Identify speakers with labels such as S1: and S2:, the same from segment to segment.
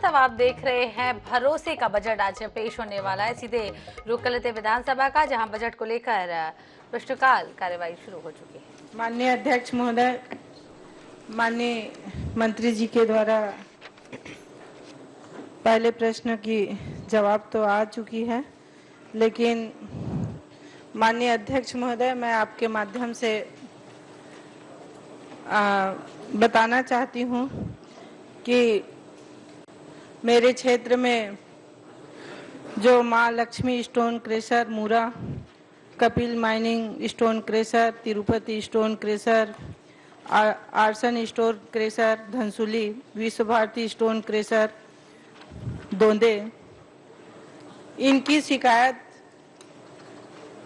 S1: अब आप देख रहे हैं भरोसे का बजट आज पेश होने वाला है। सीधे रुख कर लेते विधानसभा का, जहां बजट को लेकर प्रश्नकाल कार्यवाही शुरू हो चुकी है।
S2: माननीय अध्यक्ष महोदय, माननीय मंत्री जी के द्वारा पहले प्रश्न की जवाब तो आ चुकी है, लेकिन माननीय अध्यक्ष महोदय, मैं आपके माध्यम से बताना चाहती हूँ कि मेरे क्षेत्र में जो माँ Lakshmi stone crusher Moora, Kapil mining stone crusher, Tirupati stone crusher, Arsan stone crusher Dhansuli, Vishwa Bharti stone crusher दोंदे, इनकी शिकायत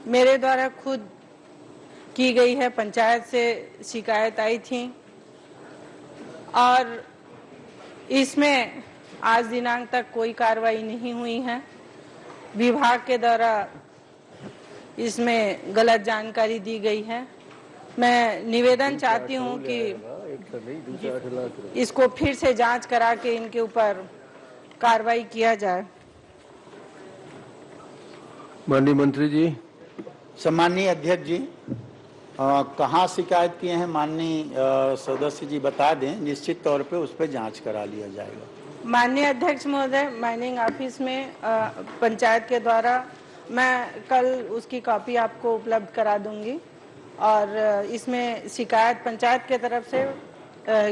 S2: मेरे द्वारा खुद की गई है। पंचायत से शिकायत आई थी और इसमें आज दिनांक तक कोई कार्रवाई नहीं हुई है। विभाग के द्वारा इसमें गलत जानकारी दी गई है। मैं निवेदन चाहती हूं कि इसको फिर से जांच करा के इनके ऊपर कार्रवाई किया जाए।
S3: माननीय मंत्री जी।
S4: सम्माननीय अध्यक्ष जी, कहाँ शिकायत किए हैं माननीय सदस्य जी बता दें, निश्चित तौर पे उस पर जांच करा लिया जाएगा।
S2: माननीय अध्यक्ष महोदय, माइनिंग ऑफिस में पंचायत के द्वारा मैं कल उसकी कॉपी आपको उपलब्ध करा दूंगी और इसमें शिकायत पंचायत के तरफ से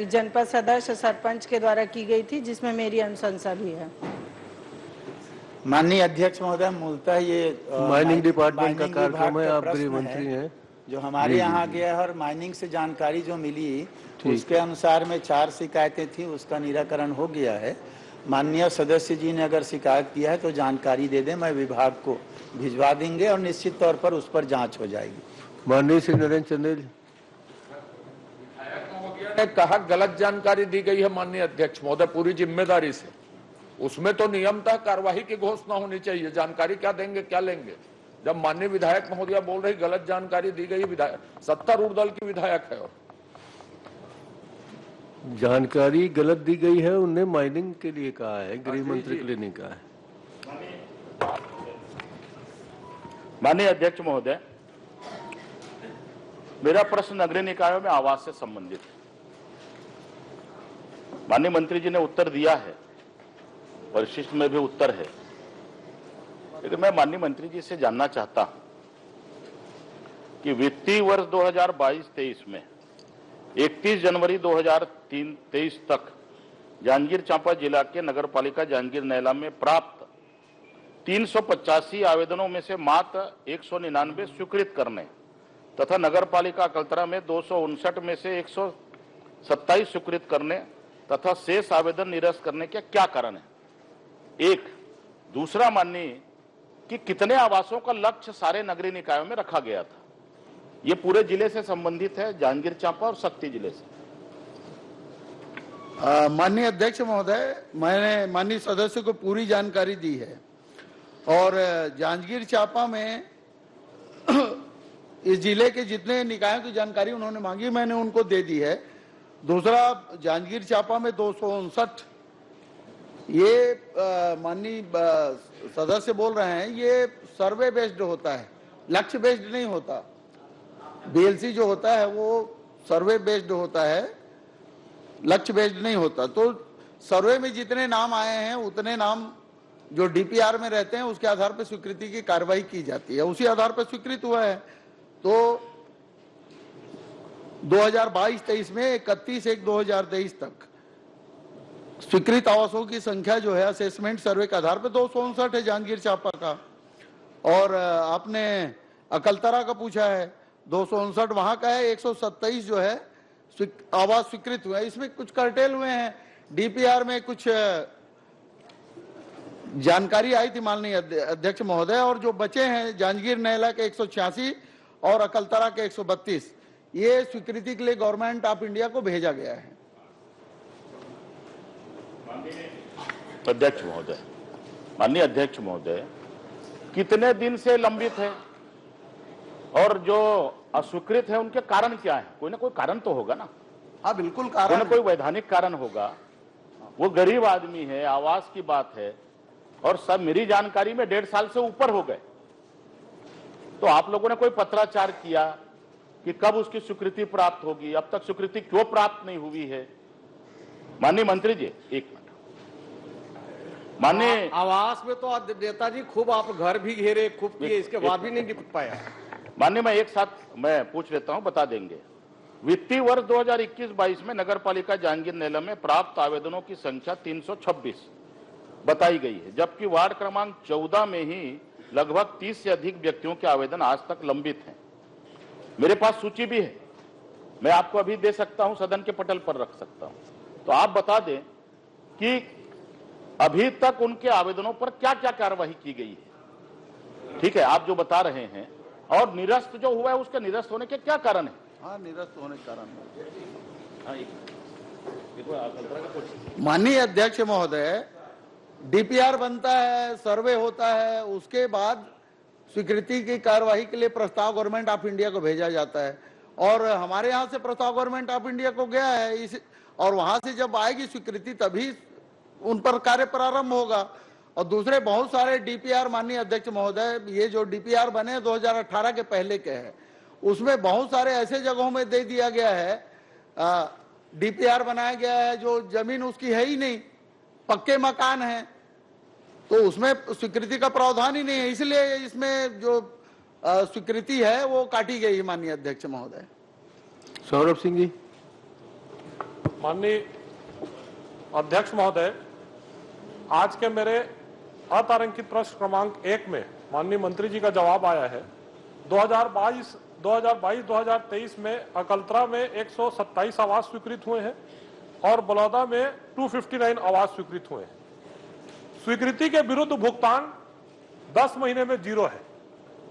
S2: जनपद सदस्य सरपंच के द्वारा की गई थी, जिसमें मेरी अनुशंसा भी है।
S4: माननीय अध्यक्ष महोदय, मूलतः ये
S3: माइनिंग डिपार्टमेंट का कार्यक्रम है, आप गृह मंत्री हैं,
S4: जो हमारे यहाँ गया है और माइनिंग से जानकारी जो मिली उसके अनुसार में 4 शिकायतें थी, उसका निराकरण हो गया है। माननीय सदस्य जी ने अगर शिकायत किया है तो जानकारी दे दें, मैं विभाग को भिजवा देंगे और निश्चित तौर पर उस पर जांच हो जाएगी।
S3: माननीय श्री नरेंद्र चंदेल
S5: ने कहा गलत जानकारी दी गई है। माननीय अध्यक्ष महोदय, पूरी जिम्मेदारी से उसमें तो नियमतः कार्यवाही की घोषणा होनी चाहिए। जानकारी क्या देंगे, क्या लेंगे? जब माननीय विधायक महोदय बोल रही गलत जानकारी दी गई, विधायक सत्तारूढ़ दल की विधायक है और
S3: जानकारी गलत दी गई है। उनने माइनिंग के लिए कहा है, गृह मंत्री के लिए नहीं कहा है।
S6: माननीय अध्यक्ष महोदय, मेरा प्रश्न नगरीय निकायों में आवास से संबंधित है। माननीय मंत्री जी ने उत्तर दिया है, परिशिष्ट में भी उत्तर है, लेकिन मैं माननीय मंत्री जी से जानना चाहता हूं कि वित्तीय वर्ष 2022-23 में 31 जनवरी 2023 तक जांजगीर चांपा जिला के नगरपालिका जांजगीर नैला में प्राप्त 385 आवेदनों में से मात्र 199 स्वीकृत करने तथा नगरपालिका अकलतरा में 259 में से 127 स्वीकृत करने तथा शेष आवेदन निरस्त करने के क्या कारण है? एक दूसरा, माननीय कि कितने आवासों का लक्ष्य सारे नगरीय निकायों में रखा गया था? ये पूरे जिले से संबंधित है, जांजगीर चांपा और शक्ति जिले से।
S7: माननीय अध्यक्ष महोदय, मैंने माननीय सदस्य को पूरी जानकारी दी है और जांजगीर चांपा में इस जिले के जितने निकायों की जानकारी उन्होंने मांगी, मैंने उनको दे दी है। दूसरा, जांजगीर चांपा में 259, ये माननीय सदस्य बोल रहे हैं, ये सर्वे बेस्ड होता है, लक्ष्य बेस्ड नहीं होता। बीएलसी जो होता है वो सर्वे बेस्ड होता है, लक्ष्य बेस्ड नहीं होता। तो सर्वे में जितने नाम आए हैं उतने नाम जो डीपीआर में रहते हैं उसके आधार पर स्वीकृति की कार्रवाई की जाती है, उसी आधार पर स्वीकृत हुआ है। तो 2022-23 में 31/1/2023 तक स्वीकृत आवासों की संख्या जो है असेसमेंट सर्वे के आधार पर 259 है जांजगीर चांपा का। और आपने अकलतरा का पूछा है, 259 वहां का है, 127 जो है आवास स्वीकृत हुए हैं। इसमें कुछ कर्टेल हुए हैं, डीपीआर में कुछ जानकारी आई थी माननीय अध्यक्ष महोदय, और जो बचे हैं जांजगीर नैला के 186 और अकलतरा के 132, ये स्वीकृति के लिए गवर्नमेंट ऑफ इंडिया को भेजा गया है।
S6: अध्यक्ष महोदय, माननीय अध्यक्ष महोदय, कितने दिन से लंबित है और जो अस्वीकृत है उनके कारण क्या है? कोई ना कोई कारण तो होगा ना?
S7: हाँ बिल्कुल
S6: कोई
S7: कारण
S6: ना कोई वैधानिक कारण होगा। वो गरीब आदमी है, आवास की बात है, और सब मेरी जानकारी में 1.5 साल से ऊपर हो गए। तो आप लोगों ने कोई पत्राचार किया कि कब उसकी स्वीकृति प्राप्त होगी? अब तक स्वीकृति क्यों प्राप्त नहीं हुई है? माननीय मंत्री जी, एक मिनट। माननीय
S8: आवास में तो नेताजी खूब आप घर भी घेरे, खूब किए, इसके बाद भी नहीं निपट पाया।
S6: माननीय, मैं एक साथ मैं पूछ लेता हूं, बता देंगे। वित्तीय वर्ष 2021-22 में नगर पालिका जांजगीर नैलम में प्राप्त आवेदनों की संख्या 326 बताई गई है, जबकि वार्ड क्रमांक 14 में ही लगभग 30 से अधिक व्यक्तियों के आवेदन आज तक लंबित हैं। मेरे पास सूची भी है, मैं आपको अभी दे सकता हूं, सदन के पटल पर रख सकता हूं। तो आप बता दें कि अभी तक उनके आवेदनों पर क्या क्या कार्रवाई की गई है। ठीक है, आप जो बता रहे हैं, और निरस्त जो हुआ है उसके निरस्त होने के क्या कारण है?
S7: हाँ, निरस्त होने के कारण।
S6: हाँ,
S7: माननीय अध्यक्ष महोदय, डीपीआर बनता है, सर्वे होता है, उसके बाद स्वीकृति की कार्यवाही के लिए प्रस्ताव गवर्नमेंट ऑफ इंडिया को भेजा जाता है, और हमारे यहाँ से प्रस्ताव गवर्नमेंट ऑफ इंडिया को गया है और वहां से जब आएगी स्वीकृति तभी उन पर कार्य प्रारंभ होगा। और दूसरे बहुत सारे डीपीआर, माननीय अध्यक्ष महोदय, ये जो डीपीआर बने 2018 के पहले के हैं, उसमें बहुत सारे ऐसे जगहों में दे दिया गया है, डीपीआर बनाया गया है जो जमीन उसकी है ही नहीं, पक्के मकान हैं, तो उसमें स्वीकृति का प्रावधान ही नहीं है, इसलिए इसमें जो स्वीकृति है वो काटी गई है। माननीय अध्यक्ष महोदय।
S3: सौरभ सिंह जी।
S9: माननीय अध्यक्ष महोदय, आज के मेरे अतारांकित प्रश्न क्रमांक 1 में माननीय मंत्री जी का जवाब आया है। 2022-2023 में अकलतरा में 127 आवास स्वीकृत हुए हैं और बलौदा में 259 आवास स्वीकृत हुए हैं। स्वीकृति के विरुद्ध भुगतान 10 महीने में 0 है।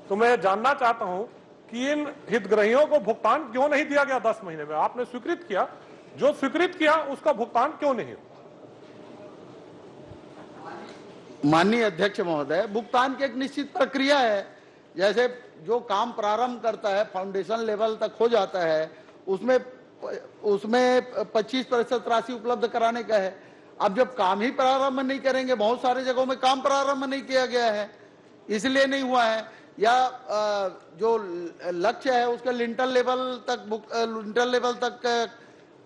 S9: तो मैं जानना चाहता हूं कि इन हितग्राहियों को भुगतान क्यों नहीं दिया गया 10 महीने में? आपने स्वीकृत किया, जो स्वीकृत किया उसका भुगतान क्यों नहीं हुआ?
S7: माननीय अध्यक्ष महोदय, भुगतान की एक निश्चित प्रक्रिया है। जैसे जो काम प्रारंभ करता है, फाउंडेशन लेवल तक हो जाता है, उसमें 25% राशि उपलब्ध कराने का है। अब जब काम ही प्रारंभ नहीं करेंगे, बहुत सारे जगहों में काम प्रारंभ नहीं किया गया है, इसलिए नहीं हुआ है, या जो लक्ष्य है उसके लिंटर लेवल तक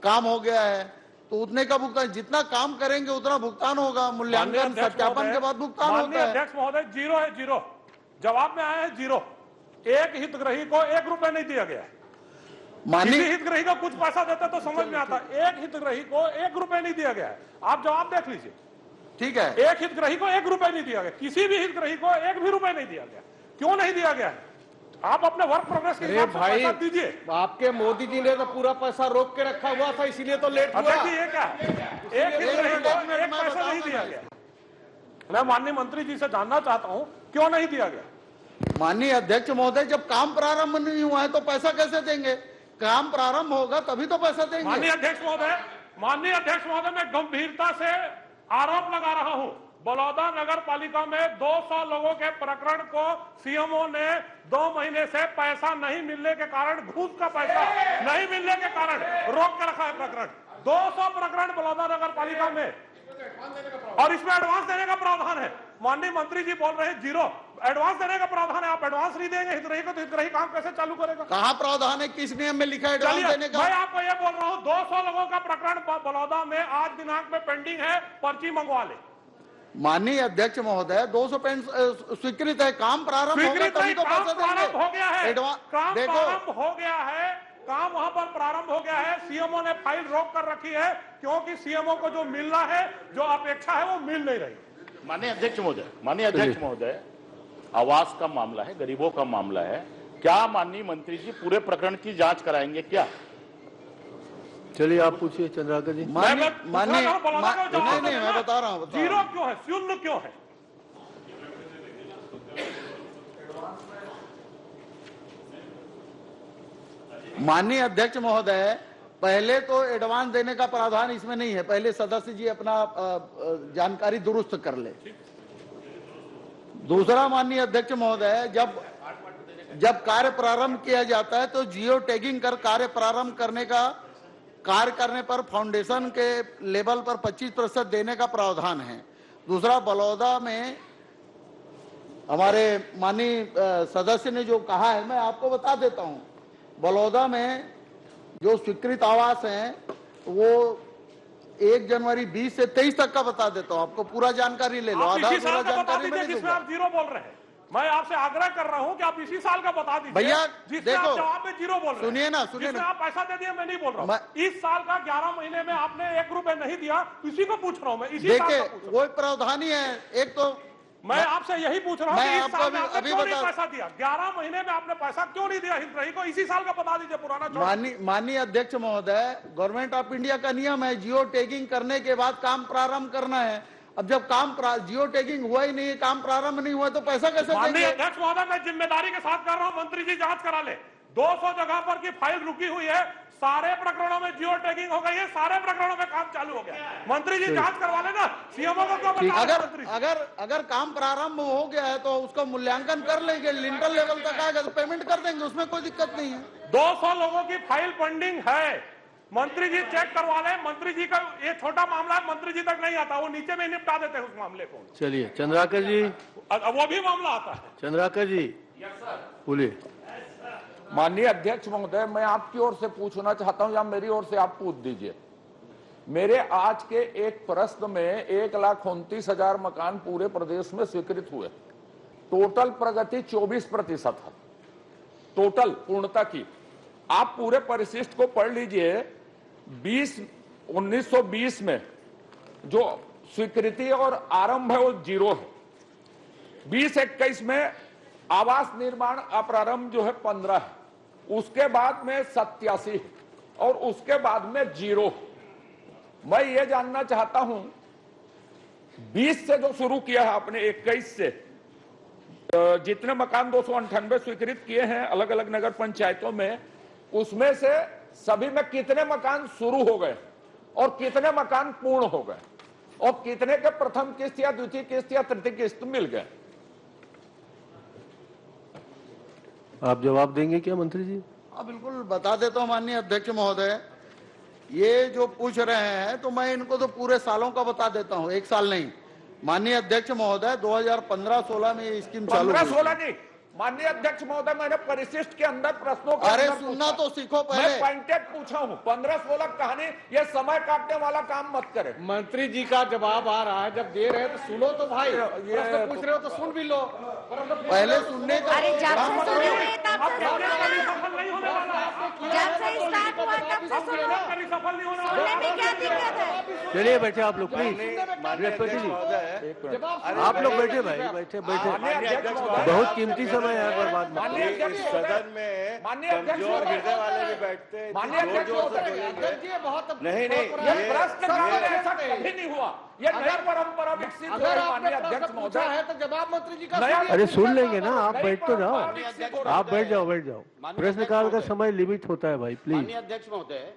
S7: काम हो गया है, तो उतने का भुगतान, जितना काम करेंगे उतना भुगतान होगा। मूल्यांकन सत्यापन के बाद भुगतान होता है।
S9: अध्यक्ष महोदय, 0 है, 0 जवाब में आया है, 0। एक हितग्राही को 1 रुपए नहीं दिया गया है। किसी हितग्राही को कुछ पैसा देता तो समझ में आता, एक हितग्राही को 1 रुपए नहीं दिया गया है। आप जवाब देख लीजिए।
S7: ठीक है,
S9: एक हितग्राही को 1 रुपए नहीं दिया गया, किसी भी हितग्राही को 1 भी रुपए नहीं दिया गया। क्यों नहीं दिया गया है? आप अपने वर्क प्रोग्रेस के हिसाब से पैसा दीजिए।
S8: आपके मोदी जी ने तो पूरा पैसा रोक के रखा हुआ था, इसीलिए तो लेट हुआ।
S9: ये क्या है? एक हितग्राही को 1 पैसा नहीं दिया गया। मैं माननीय मंत्री जी से जानना चाहता हूं क्यों नहीं दिया गया?
S7: माननीय अध्यक्ष महोदय, जब काम प्रारंभ नहीं हुआ है तो पैसा कैसे देंगे? काम प्रारंभ होगा तभी तो पैसा देंगे।
S9: माननीय अध्यक्ष महोदय, मैं गंभीरता से आरोप लगा रहा हूं। बलौदा नगर पालिका में 200 लोगों के प्रकरण को सीएमओ ने 2 महीने से पैसा नहीं मिलने के कारण, घूस का पैसा नहीं मिलने के कारण रोक कर रखा है प्रकरण। 200 प्रकरण बलौदा नगर पालिका में, और इसमें एडवांस देने का प्रावधान है। माननीय मंत्री जी बोल रहे हैं 0 एडवांस देने का प्रावधान है। आप एडवांस नहीं देंगे हितग्राही को तो हितग्राही काम कैसे चालू करेगा?
S7: कहाँ प्रावधान है? किस नियम में लिखा है एडवांस देने का?
S9: मैं आपको ये बोल रहा हूँ, 200 लोगों का प्रकरण बलौदा में आज दिनांक में पेंडिंग है, पर्ची मंगवा ले।
S7: माननीय अध्यक्ष महोदय, 200 पेन स्वीकृत है, काम प्रारंभ होगा तभी तो पैसा देंगे।
S9: प्रारंभ हो गया है, काम
S7: देखो,
S9: प्रारंभ हो गया है, काम वहां पर प्रारंभ हो गया है। सीएमओ ने फाइल रोक कर रखी है क्योंकि सीएमओ को जो मिलना है, जो अपेक्षा है, वो मिल नहीं रही।
S6: माननीय अध्यक्ष महोदय, आवास का मामला है, गरीबों का मामला है, क्या माननीय मंत्री जी पूरे प्रकरण की जांच कराएंगे क्या?
S3: चलिए आप पूछिए चंद्राकर जी।
S7: नहीं, मैं बता रहा हूँ।
S9: 0 क्यों है? शून्य क्यों है?
S7: माननीय अध्यक्ष महोदय, पहले तो एडवांस देने का प्रावधान इसमें नहीं है। पहले सदस्य जी अपना जानकारी दुरुस्त कर ले। दूसरा, माननीय अध्यक्ष महोदय, जब कार्य प्रारंभ किया जाता है तो जियो टैगिंग कर कार्य प्रारंभ करने का कार्य करने पर फाउंडेशन के लेवल पर 25% देने का प्रावधान है। दूसरा, बलौदा में हमारे माननीय सदस्य ने जो कहा है, मैं आपको बता देता हूं। बलौदा में जो स्वीकृत आवास हैं वो 1 जनवरी 20 से 23 तक का बता देता हूं आपको, पूरा जानकारी ले लो।
S9: आप
S7: आधार
S9: इसी साल
S7: पूरा
S9: का बता
S7: जानकारी
S9: दीजिए
S7: मैं नहीं
S9: जिसमें
S7: दूंगा।
S9: आप जीरो बोल रहे हैं। मैं आपसे आग्रह कर रहा हूं कि आप इसी साल का बता दीजिए
S7: भैया,
S9: जिसमें
S7: देखो,
S9: आप जवाब में जीरो बोल रहे हैं।
S7: सुनिए ना, सुनिए
S9: जिसमें
S7: ना।
S9: आप पैसा दे दिए, मैं नहीं बोल रहा हूं। इस साल का 11 महीने में आपने 1 रुपए नहीं दिया, इसी को पूछ रहा हूं मैं। इसी साल
S7: देखिए,
S9: का पूछ रहा हूं।
S7: वो प्रावधान ही है। एक तो
S9: मैं आपसे यही पूछ रहा हूं
S7: मैं
S9: कि इस
S7: आपको
S9: साल में आपने
S7: अभी
S9: क्यों नहीं
S7: बता-
S9: पैसा दिया? 11 महीने में आपने पैसा क्यों नहीं दिया हितग्राही को? इसी साल का बता दीजिए, पुराना छोड़।
S7: माननीय अध्यक्ष महोदय, गवर्नमेंट ऑफ इंडिया का नियम है जियो टैगिंग करने के बाद काम प्रारंभ करना है। अब जब जियो टैगिंग हुआ ही नहीं, काम प्रारंभ नहीं हुआ, तो पैसा कैसे
S9: माननीय
S7: देंगे?
S9: अध्यक्ष महोदय, मैं जिम्मेदारी के साथ कर रहा हूं, मंत्री जी जांच करा ले। 200 जगह पर की फाइल रुकी हुई है, सारे प्रकरणों में जियो टैगिंग हो गई है, सारे प्रकरणों में काम चालू हो गया। मंत्री जी जांच करवा लेना, सीएमओ को क्यों बता रहे हैं मंत्री जी?
S7: अगर काम प्रारंभ हो गया है तो उसका मूल्यांकन कर लेंगे, लिंटल लेवल तक आएगा तो पेमेंट कर देंगे, उसमें कोई दिक्कत नहीं है।
S9: 200 लोगों की फाइल पेंडिंग है, मंत्री जी चेक करवा ले। मंत्री जी का ये छोटा मामला है, मंत्री जी तक नहीं आता, वो नीचे में निपटा देते हैं उस मामले को।
S3: चलिए चंद्राकर जी,
S9: वो भी मामला आता है।
S3: चंद्राकर जी बोलिए।
S5: माननीय अध्यक्ष महोदय, मैं आपकी ओर से पूछना चाहता हूं या मेरी ओर से आप पूछ दीजिए। मेरे आज के एक प्रश्न में 1,29,000 मकान पूरे प्रदेश में स्वीकृत हुए। टोटल प्रगति 24% है, टोटल पूर्णता की। आप पूरे परिशिष्ट को पढ़ लीजिए। 1920 में जो स्वीकृति और आरंभ है वो 0 है। 2021 में आवास निर्माण अप्रारंभ जो है 15 है, उसके बाद में 87 और उसके बाद में 0। मैं ये जानना चाहता हूं, 20 से जो शुरू किया है आपने, 21 से जितने मकान 298 स्वीकृत किए हैं अलग अलग नगर पंचायतों में, उसमें से सभी में कितने मकान शुरू हो गए और कितने मकान पूर्ण हो गए और कितने के प्रथम किस्त या द्वितीय किस्त या तृतीय किस्त मिल गए?
S3: आप जवाब देंगे क्या मंत्री जी?
S7: हाँ, बिल्कुल बता देता हूँ माननीय अध्यक्ष महोदय। ये जो पूछ रहे हैं तो मैं इनको तो पूरे सालों का बता देता हूँ, 1 साल नहीं। माननीय अध्यक्ष महोदय, 2015-16 में ये स्कीम चालू हुई।
S5: 15-16 नहीं माननीय अध्यक्ष महोदय, मैंने परिशिष्ट के अंदर प्रश्नों के
S7: अरे
S5: अंदर
S7: सुनना
S5: पूछा।
S7: तो सीखो पहले।
S5: मैं पॉइंटेड पूछा हूँ। 15-16 कहानी, ये समय काटने वाला काम मत करे।
S8: मंत्री जी का जवाब आ रहा है, जब दे रहे हैं तो सुनो तो भाई। प्रश्न पूछ रहे हो तो सुन भी लो।
S7: पहले सुनने का
S1: अरे जब से सुने तब
S9: अब
S1: से
S9: कहने
S1: सुन
S9: वाली
S1: रहे हैं।
S9: सफल नहीं होने वाला है।
S1: जब से स्टार्ट हुआ तब से सुन रहे हैं।
S9: कभी सफल नहीं होने वाला
S1: सुनने
S9: है।
S1: में क्या दिक्कत है?
S3: चलिए बैठे आप लोग प्लीज। बृहस्पति जी आप लोग बैठे भाई, बैठे बैठे।
S5: माननीय अध्यक्ष महोदय,
S3: बहुत कीमती समय है, बर्बाद मत
S5: माननीय
S3: करिए।
S5: अध्यक्ष महोदय, माननीय अध्यक्ष महोदय, माननीय अध्यक्ष महोदय,
S7: नहीं
S5: ये प्रश्न काल में ऐसा कभी नहीं हुआ। ये नई परंपरा विकसित हो
S8: अगर
S5: है
S8: आपने
S5: माननीय अध्यक्ष
S8: प्रश्न पूछा
S5: महोदय।
S8: है तो जवाब मंत्री जी का
S5: नया-
S8: सुनिए।
S3: अरे सुन लेंगे ना, आप बैठ तो जाओ।
S5: जाओ।
S3: आप बैठ जाओ, बैठ जाओ। प्रश्नकाल का समय लिमिट होता है भाई, प्लीज।
S10: माननीय अध्यक्ष महोदय,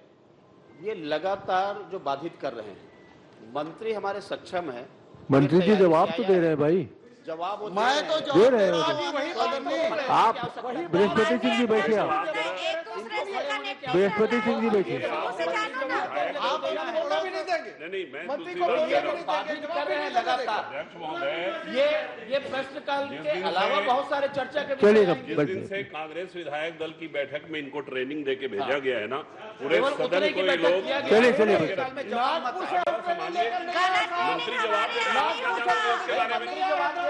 S10: ये लगातार जो बाधित कर रहे हैं, मंत्री हमारे सक्षम है।
S3: मंत्री जी जवाब तो दे रहे हैं भाई।
S10: जवाब वो
S7: मैं तो
S3: दे
S7: जवाब
S3: रहे
S7: दे रहा
S3: हैं।
S7: हूँ।
S3: आप बृहस्पति सिंह जी बैठे, आप
S1: एक दूसरे से कनेक्ट
S3: बृहस्पति सिंह जी बैठे।
S1: उसे जानो ना।
S7: आप बोलना भी नहीं देंगे।
S10: नहीं, मैं
S8: मंत्री को बोलने भी नहीं
S10: बाधित
S8: देंगे,
S10: कर
S8: जवाब
S10: रहे
S8: भी
S10: हैं
S8: नहीं देंगे।
S10: लगातार। ये प्रश्नकाल के अलावा बहुत सारे चर्चा के
S3: चलिए
S10: विषय
S3: अब
S10: हैं।
S11: जिस
S3: बैठ
S11: दिन से कांग्रेस विधायक दल की बैठक में इनको ट्रेनिंग देके भेजा गया है ना, पूरे
S10: केवल
S11: सदन
S10: उतने
S11: को
S10: की
S11: ये
S10: बैठक
S11: लोग
S10: किया गया
S3: चलिए,
S10: है।
S3: चलिए,
S10: प्रश्नकाल में जवाब मत
S8: नागपुर से
S10: आए।
S8: आप ट्रेनिंग लेकर नहीं
S1: गलत
S8: आए।
S1: ट्रेनिंग हमारे यहाँ नहीं होता।
S11: इसके बारे में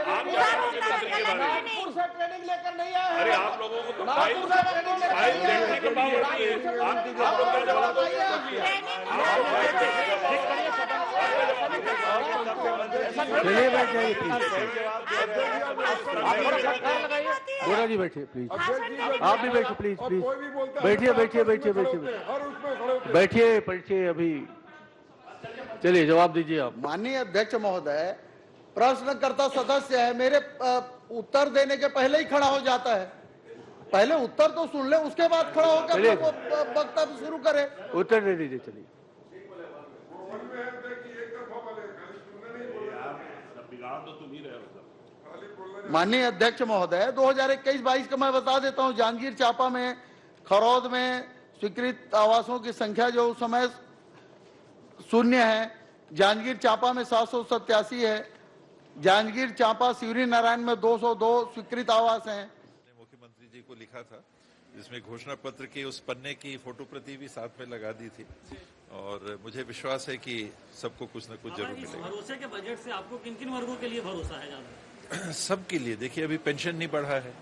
S11: आप क्या करोगे मंत्री के बारे में?
S8: नागपुर से ट्रेनिंग लेकर नहीं आए हैं।
S11: अरे आप लोगों को तो फाइल
S8: नागपुर से ट्रेनिंग लेकर
S11: फाइल
S8: नहीं आए हैं।
S11: देखने के बावजूद भी आप
S8: आप लोग जवाब आइए।
S3: चलिए बैठ जाइए प्लीज। गोरा जी बैठिए प्लीज। आप भी बैठिए प्लीज, प्लीज बैठिए, बैठिए, बैठिए, बैठिए, बैठिए, बैठिए अभी। चलिए जवाब दीजिए आप।
S7: माननीय अध्यक्ष महोदय, प्रश्नकर्ता सदस्य है, मेरे उत्तर देने के पहले ही खड़ा हो जाता है। पहले उत्तर तो सुन ले, उसके बाद खड़ा होकर
S3: चलिए।
S7: वो वक्तव्य शुरू करे।
S3: उत्तर दे दीजिए, चलिए।
S11: बिगाड़ तो तुम ही रहे हो सब।
S7: माननीय अध्यक्ष महोदय, 2021-22 का मैं बता देता हूं। जांजगीर चांपा में, खरौद में स्वीकृत आवासों की संख्या जो उस समय 0 है। जांजगीर चांपा में 787 है। जांजगीर चांपा सिवरी नारायण में 202 स्वीकृत आवास हैं।
S12: मुख्यमंत्री जी को लिखा था, जिसमें घोषणा पत्र की उस पन्ने की फोटो प्रति भी साथ में लगा दी थी, और मुझे विश्वास है कि सबको कुछ न कुछ जरूर मिलेगा।
S13: भरोसे के बजट से आपको किन किन वर्गों के लिए भरोसा है ज्यादा?
S12: सबके लिए। देखिए, अभी पेंशन नहीं बढ़ा है,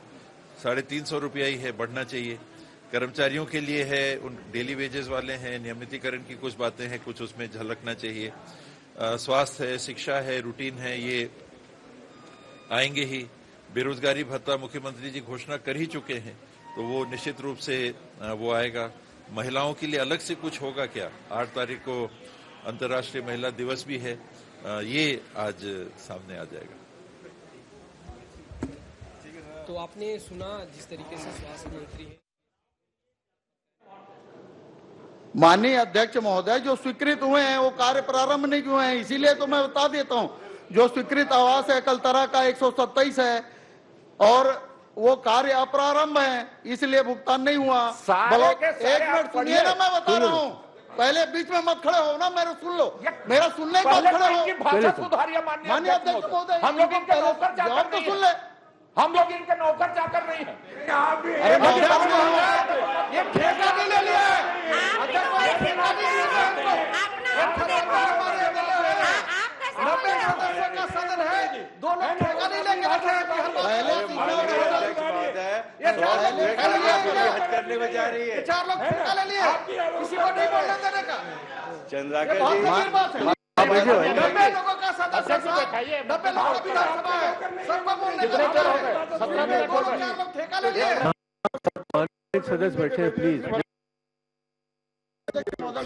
S12: 350 रुपया ही है, बढ़ना चाहिए। कर्मचारियों के लिए है, उन डेली वेजेस वाले हैं, नियमितीकरण की कुछ बातें हैं, कुछ उसमें झलकना चाहिए। स्वास्थ्य है, शिक्षा है, रूटीन है, ये आएंगे ही। बेरोजगारी भत्ता मुख्यमंत्री जी घोषणा कर ही चुके हैं, तो वो निश्चित रूप से वो आएगा। महिलाओं के लिए अलग से कुछ होगा क्या? 8 तारीख को अंतर्राष्ट्रीय महिला दिवस भी है, ये आज सामने आ जाएगा।
S13: तो आपने सुना जिस तरीके से स्वास्थ्य मंत्री है,
S7: माननीय अध्यक्ष महोदय, जो स्वीकृत हुए हैं वो कार्य प्रारंभ नहीं हुए हैं, इसीलिए तो मैं बता देता हूं। जो स्वीकृत आवास है कलतरा का 127 है और वो कार्य अप्रारंभ है, इसलिए भुगतान नहीं हुआ। एक मिनट सुनिए ना, मैं बता रहा हूँ। पहले बीच में मत खड़े हो ना, मेरा सुन लो, मेरा सुनने के बाद खड़े हो। माननीय अध्यक्ष महोदय, हम लोग इनके नौकर चाकर तो सुन ले,
S5: हम लोग इनके नौकर चाकर नहीं है।
S7: ये ठेका नहीं ले लिया है, का सदन है, 2 लोग ठेका नहीं लेंगे। करने में जा रही है, 4 लोग ठेका ले लिए, किसी को नहीं बोलने देने का। चंद्राकर जी, 90 लोगों का सदस्य, 90 लोगों की विधानसभा है, सबको बोलने का। 4 लोग ठेका ले लिए।
S3: सदस्य बैठे हैं, प्लीज।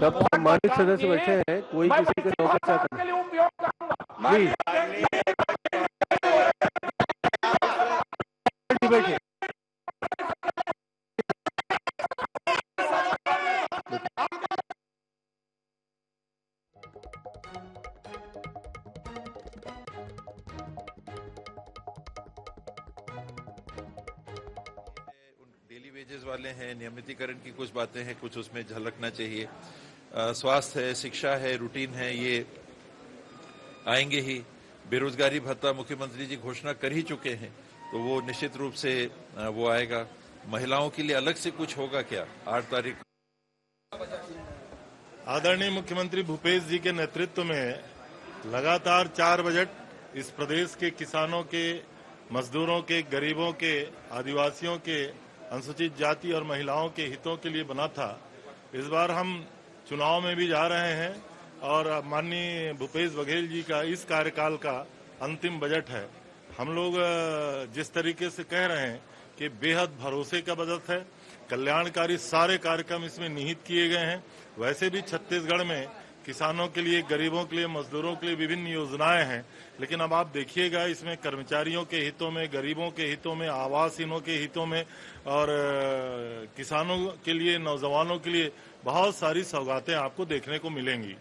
S3: सब सम्मानित सदस्य बैठे हैं, कोई किसी का नौकर चाकर नहीं। बैठे
S12: डेली वेजेस वाले हैं, नियमितीकरण की कुछ बातें हैं, कुछ उसमें झलकना चाहिए। स्वास्थ्य है, शिक्षा है, रूटीन है, ये आएंगे ही। बेरोजगारी भत्ता मुख्यमंत्री जी घोषणा कर ही चुके हैं, तो वो निश्चित रूप से वो आएगा। महिलाओं के लिए अलग से कुछ होगा क्या? 8 तारीख।
S14: आदरणीय मुख्यमंत्री भूपेश जी के नेतृत्व में लगातार 4 बजट इस प्रदेश के किसानों के, मजदूरों के, गरीबों के, आदिवासियों के, अनुसूचित जाति और महिलाओं के हितों के लिए बना था। इस बार हम चुनाव में भी जा रहे हैं और माननीय भूपेश बघेल जी का इस कार्यकाल का अंतिम बजट है। हम लोग जिस तरीके से कह रहे हैं कि बेहद भरोसे का बजट है, कल्याणकारी सारे कार्यक्रम इसमें निहित किए गए हैं। वैसे भी छत्तीसगढ़ में किसानों के लिए, गरीबों के लिए, मजदूरों के लिए विभिन्न योजनाएं हैं, लेकिन अब आप देखिएगा इसमें कर्मचारियों के हितों में, गरीबों के हितों में, आवासहीनों के हितों में और किसानों के लिए, नौजवानों के लिए बहुत सारी सौगातें आपको देखने को मिलेंगी।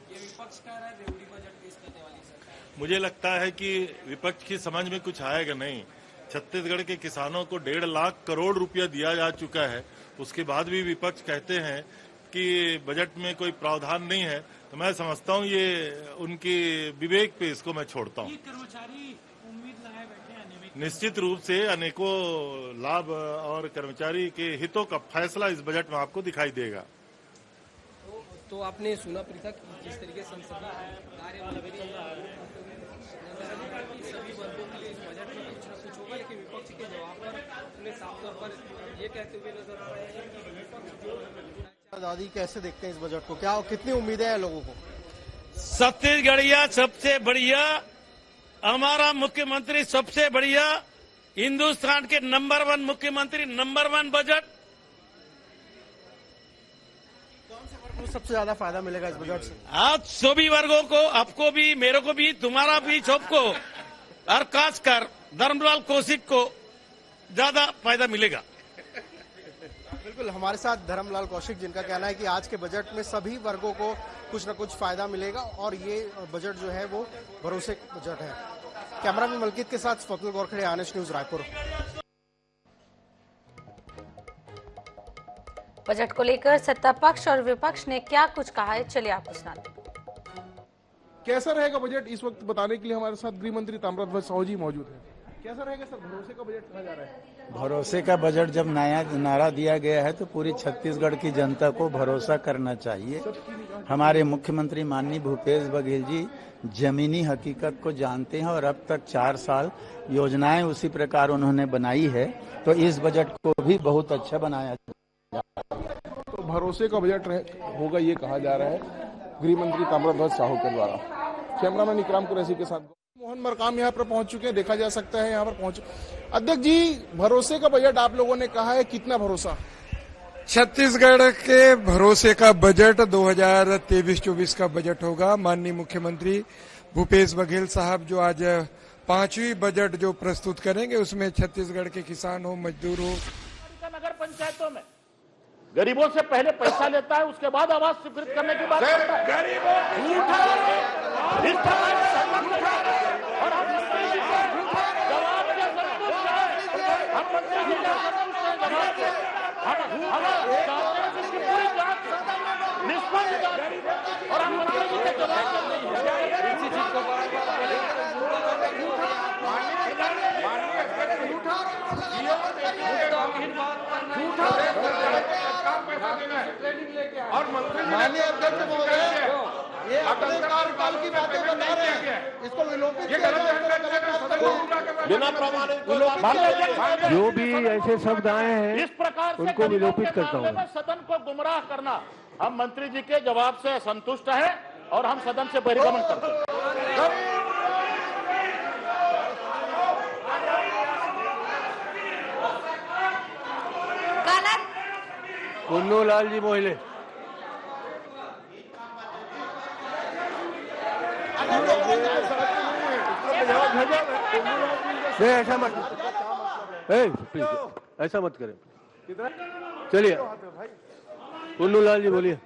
S14: मुझे लगता है कि विपक्ष की समझ में कुछ आएगा नहीं। छत्तीसगढ़ के किसानों को 1.5 लाख करोड़ रुपया दिया जा चुका है, उसके बाद भी विपक्ष कहते हैं कि बजट में कोई प्रावधान नहीं है, तो मैं समझता हूं ये उनकी विवेक पे इसको मैं छोड़ता हूं।
S13: कर्मचारी उम्मीद लगाए बैठे हैं,
S14: निश्चित रूप से अनेकों लाभ और कर्मचारी के हितों का फैसला इस बजट में आपको दिखाई देगा।
S13: तो आपने सुना पृथक जिस तरीके से संसदीय कार्य सभी वर्गों के लिए इस बजट में कुछ न कुछ होगा, लेकिन विपक्ष के जवाब पर उन्हें साफ तौर पर ये कहते हुए नजर आ रहे हैं कि विपक्ष जो
S8: दादी कैसे देखते हैं इस बजट को, क्या कितनी उम्मीदें हैं लोगों को?
S15: छत्तीसगढ़िया सबसे बढ़िया, हमारा मुख्यमंत्री सबसे बढ़िया, हिंदुस्तान के नंबर 1 मुख्यमंत्री, नंबर 1 बजट।
S8: सबसे ज्यादा फायदा मिलेगा इस बजट से?
S15: आज सभी वर्गों को, आपको भी, मेरे को भी, तुम्हारा भी, सबको, और खासकर धर्मलाल कौशिक को ज्यादा फायदा मिलेगा।
S8: बिल्कुल, हमारे साथ धर्मलाल कौशिक, जिनका कहना है कि आज के बजट में सभी वर्गों को कुछ न कुछ फायदा मिलेगा और ये बजट जो है वो भरोसे का बजट है। कैमरामैन मलकीत के साथ स्वप्निल गोरखड़े, आनंद न्यूज, रायपुर।
S1: बजट को लेकर सत्ता पक्ष और विपक्ष ने क्या कुछ कहा है, चलिए आपको सुनाते हैं।
S16: कैसा रहेगा बजट, इस वक्त बताने के लिए हमारे साथ गृह मंत्री ताम्रध्वज साहू जी मौजूद हैं। कैसा रहेगा सर, भरोसे का बजट कहा जा रहा है?
S4: भरोसे का बजट जब नया नारा दिया गया है तो पूरी छत्तीसगढ़ की जनता को भरोसा करना चाहिए। हमारे मुख्यमंत्री माननीय भूपेश बघेल जी जमीनी हकीकत को जानते हैं और अब तक 4 साल योजनाएं उसी प्रकार उन्होंने बनाई है, तो इस बजट को भी बहुत अच्छा बनाया।
S16: तो भरोसे का बजट होगा ये कहा जा रहा है गृह मंत्री ताम्रध्वज साहू के द्वारा। कैमरामैन इकराम कुरैशी के साथ मोहन मरकाम यहाँ पर पहुंच चुके हैं, देखा जा सकता है यहाँ पर पहुंच। अध्यक्ष जी, भरोसे का बजट आप लोगों ने कहा है, कितना भरोसा?
S17: छत्तीसगढ़ के भरोसे का बजट 2023-24 का बजट होगा। माननीय मुख्यमंत्री भूपेश बघेल साहब जो आज 5वीं बजट जो प्रस्तुत करेंगे उसमें छत्तीसगढ़ के किसान हो, मजदूर हो,
S6: नगर पंचायतों में गरीबों से पहले पैसा लेता है, उसके बाद आवाज स्वीकृत करने की बात करता है। और हम मंत्री जी से जवाब के संतुष्ट हैं, हम मंत्री जी से संतुष्ट हैं जवाब से। हम चाहते हैं कि इसकी पूरी जांच निष्पक्ष जांच और हम मंत्री जी से जवाब नहीं
S16: और मंत्री
S7: माननीय अध्यक्ष महोदय, ये अपने कार्यकाल की बातें बता रहे हैं, इसको विलोपित
S6: बिना प्रमाणित
S3: जो भी ऐसे शब्द आए हैं
S6: इस प्रकार
S3: उनको विलोपित करता हूँ।
S6: सदन को गुमराह करना, हम मंत्री जी के जवाब से संतुष्ट हैं और हम सदन से बहिर्गमन करते हैं।
S3: कुन्नू लाल जी मोहिले, नहीं ऐसा मत, प्लीज ऐसा मत करें। चलिए कुन्नू लाल जी बोलिए।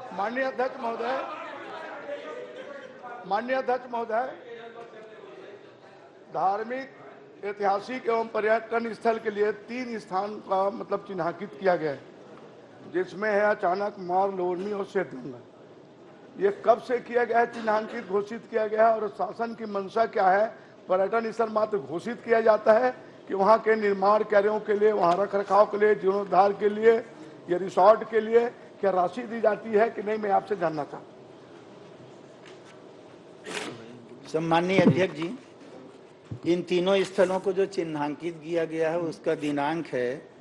S7: माननीय अध्यक्ष महोदय, धार्मिक, ऐतिहासिक एवं पर्यटन स्थल के लिए 3 स्थान का मतलब चिन्हांकित किया गया है, जिसमें है अचानक मार, लोरमी और श्वेतगंगा। ये कब से किया गया है, चिन्हांकित घोषित किया गया है और शासन की मंशा क्या है? पर्यटन स्थल मात्र घोषित किया जाता है कि वहाँ के निर्माण कार्यों के लिए, वहाँ रख रखाव के लिए, जीर्णोद्धार के लिए या रिसोर्ट के लिए क्या राशि दी जाती है कि नहीं, मैं आपसे जानना चाहता हूँ।
S4: सम्माननीय अध्यक्ष जी, इन तीनों स्थलों को जो चिन्हांकित किया गया है उसका दिनांक है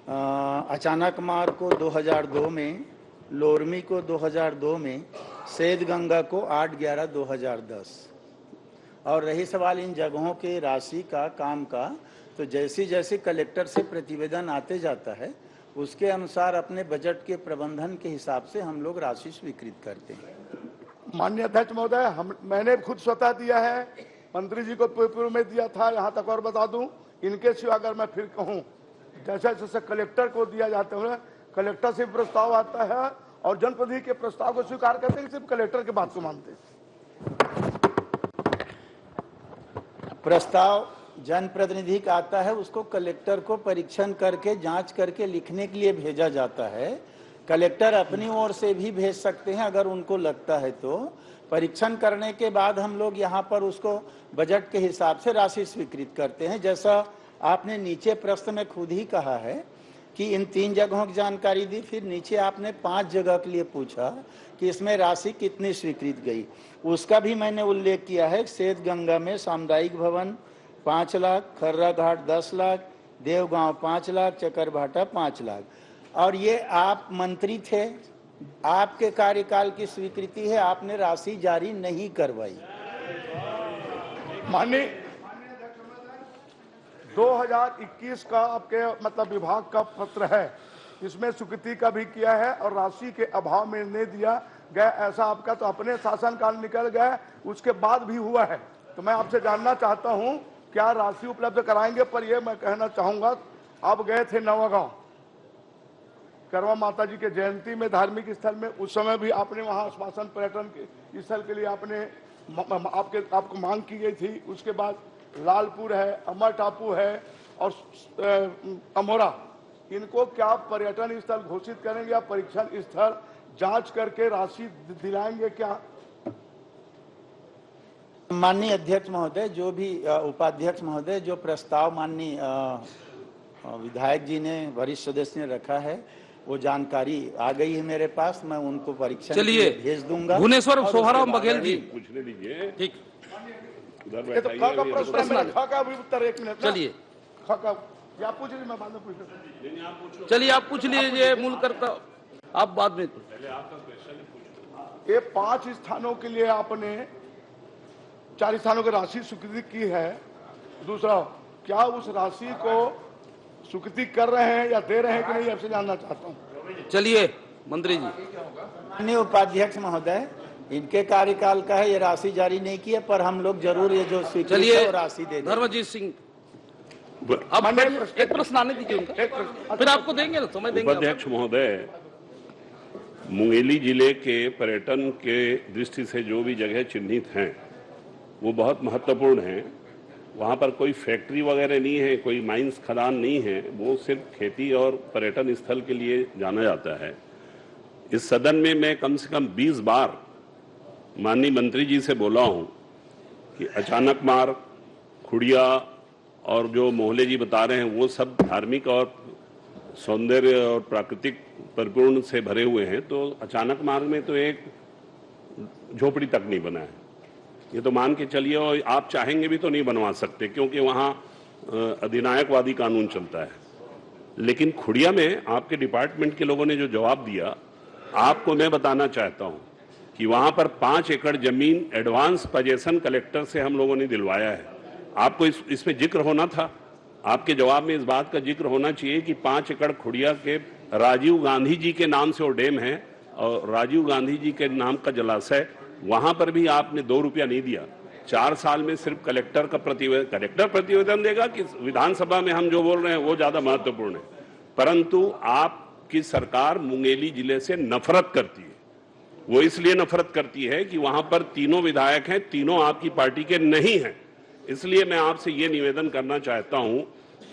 S4: अचानक मार को 2002 में, लोरमी को 2002 में, सेद गंगा को 8/11/2010। और रही सवाल इन जगहों के राशि का, काम का, तो जैसी जैसी कलेक्टर से प्रतिवेदन आते जाता है उसके अनुसार अपने बजट के प्रबंधन के हिसाब से हम लोग राशि स्वीकृत करते हैं।
S7: माननीय अध्यक्ष महोदय, मैंने खुद स्वतः दिया है, मंत्री जी को पूर्व में दिया था। यहाँ तक और बता दूं, इनके सिवा अगर मैं फिर कहूँ, जैसे जैसे कलेक्टर को दिया जाता है, कलेक्टर से प्रस्ताव आता है और जनप्रतिनिधि के प्रस्ताव को स्वीकार करते हैं, सिर्फ कलेक्टर की बात को मानते हैं।
S4: प्रस्ताव जनप्रतिनिधि का आता है, उसको कलेक्टर को परीक्षण करके, जांच करके लिखने के लिए भेजा जाता है। कलेक्टर अपनी ओर से भी भेज सकते हैं अगर उनको लगता है तो। परीक्षण करने के बाद हम लोग यहाँ पर उसको बजट के हिसाब से राशि स्वीकृत करते हैं। जैसा आपने नीचे प्रश्न में खुद ही कहा है कि इन 3 जगहों की जानकारी दी, फिर नीचे आपने 5 जगह के लिए पूछा कि इसमें राशि कितनी स्वीकृत गई, उसका भी मैंने उल्लेख किया है। सेद गंगा में सामुदायिक भवन 5 लाख, खर्रा घाट 10 लाख, देवगांव 5 लाख, चकरभाटा 5 लाख। और ये आप मंत्री थे, आपके कार्यकाल की स्वीकृति है, आपने राशि जारी नहीं करवाई।
S7: माननीय 2021 का आपके मतलब विभाग का पत्र है, इसमें स्वीकृति का भी किया है और राशि के अभाव में नहीं दिया गया, ऐसा आपका तो अपने शासनकाल निकल गया, उसके बाद भी हुआ है। तो मैं आपसे जानना चाहता हूं क्या राशि उपलब्ध कराएंगे? पर यह मैं कहना चाहूंगा, आप गए थे नवागांव करवा माता जी के जयंती में, धार्मिक स्थल में, उस समय भी आपने वहां आश्वासन पर्यटन के स्थल के लिए आपने
S16: आपको मांग की गई थी। उसके बाद लालपुर है, अमर टापू है और अमोरा, इनको क्या पर्यटन स्थल घोषित करेंगे या परीक्षण स्थल जांच करके राशि दिलाएंगे क्या?
S4: माननीय अध्यक्ष महोदय, जो भी उपाध्यक्ष महोदय, जो प्रस्ताव माननीय विधायक जी ने, वरिष्ठ सदस्य ने रखा है, वो जानकारी आ गई है मेरे पास। मैं उनको परीक्षण के लिए भेज दूंगा।
S18: भुवनेश्वर सोहाराम बघेल जी,
S11: पूछने दीजिए।
S18: ठीक,
S11: उधर
S16: उत्तर 1 मिनट।
S18: चलिए,
S16: आप पूछ लीजिए, मैं बाद में पूछ।
S18: चलिए आप पूछ लीजिए, मूल करता आप बाद में।
S16: ये 5 स्थानों के लिए आपने 4 स्थानों की राशि स्वीकृति की है। दूसरा, क्या उस राशि को स्वीकृति कर रहे हैं या दे रहे हैं कि नहीं, आपसे जानना चाहता हूँ।
S18: चलिए मंत्री जी।
S4: माननीय उपाध्यक्ष महोदय, इनके कार्यकाल का है, ये राशि जारी नहीं की है, पर हम लोग जरूर ये जो स्वीकृति है वो राशि दे दें।
S18: धर्मजीत सिंह, अब एक प्रश्न आने दीजिए उनका, फिर आपको देंगे ना, समय देंगे।
S11: उपाध्यक्ष महोदय, मुंगेली जिले के पर्यटन के दृष्टि से जो भी जगह चिन्हित हैं वो बहुत महत्वपूर्ण है। वहाँ पर कोई फैक्ट्री वगैरह नहीं है, कोई माइंस खदान नहीं है, वो सिर्फ खेती और पर्यटन स्थल के लिए जाना जाता है। इस सदन में मैं कम से कम 20 बार माननीय मंत्री जी से बोला हूँ कि अचानक मार, खुड़िया और जो मोहल्ले जी बता रहे हैं वो सब धार्मिक और सौंदर्य और प्राकृतिक परिपूर्ण से भरे हुए हैं, तो अचानक मार्ग में तो एक झोपड़ी तक नहीं बना है। ये तो मान के चलिए, और आप चाहेंगे भी तो नहीं बनवा सकते, क्योंकि वहाँ अधिनायकवादी कानून चलता है। लेकिन खुड़िया में आपके डिपार्टमेंट के लोगों ने जो जवाब दिया, आपको मैं बताना चाहता हूँ कि वहाँ पर 5 एकड़ जमीन एडवांस पोजेशन कलेक्टर से हम लोगों ने दिलवाया है। आपको इसमें जिक्र होना था, आपके जवाब में इस बात का जिक्र होना चाहिए कि 5 एकड़ खुड़िया के राजीव गांधी जी के नाम से वो डैम है और राजीव गांधी जी के नाम का जलाशय, वहां पर भी आपने 2 रुपया नहीं दिया। 4 साल में सिर्फ कलेक्टर प्रतिवेदन देगा कि विधानसभा में हम जो बोल रहे हैं वो ज्यादा महत्वपूर्ण है। परंतु आपकी सरकार मुंगेली जिले से नफरत करती है। वो इसलिए नफरत करती है कि वहां पर तीनों विधायक हैं, तीनों आपकी पार्टी के नहीं हैं। इसलिए मैं आपसे ये निवेदन करना चाहता हूं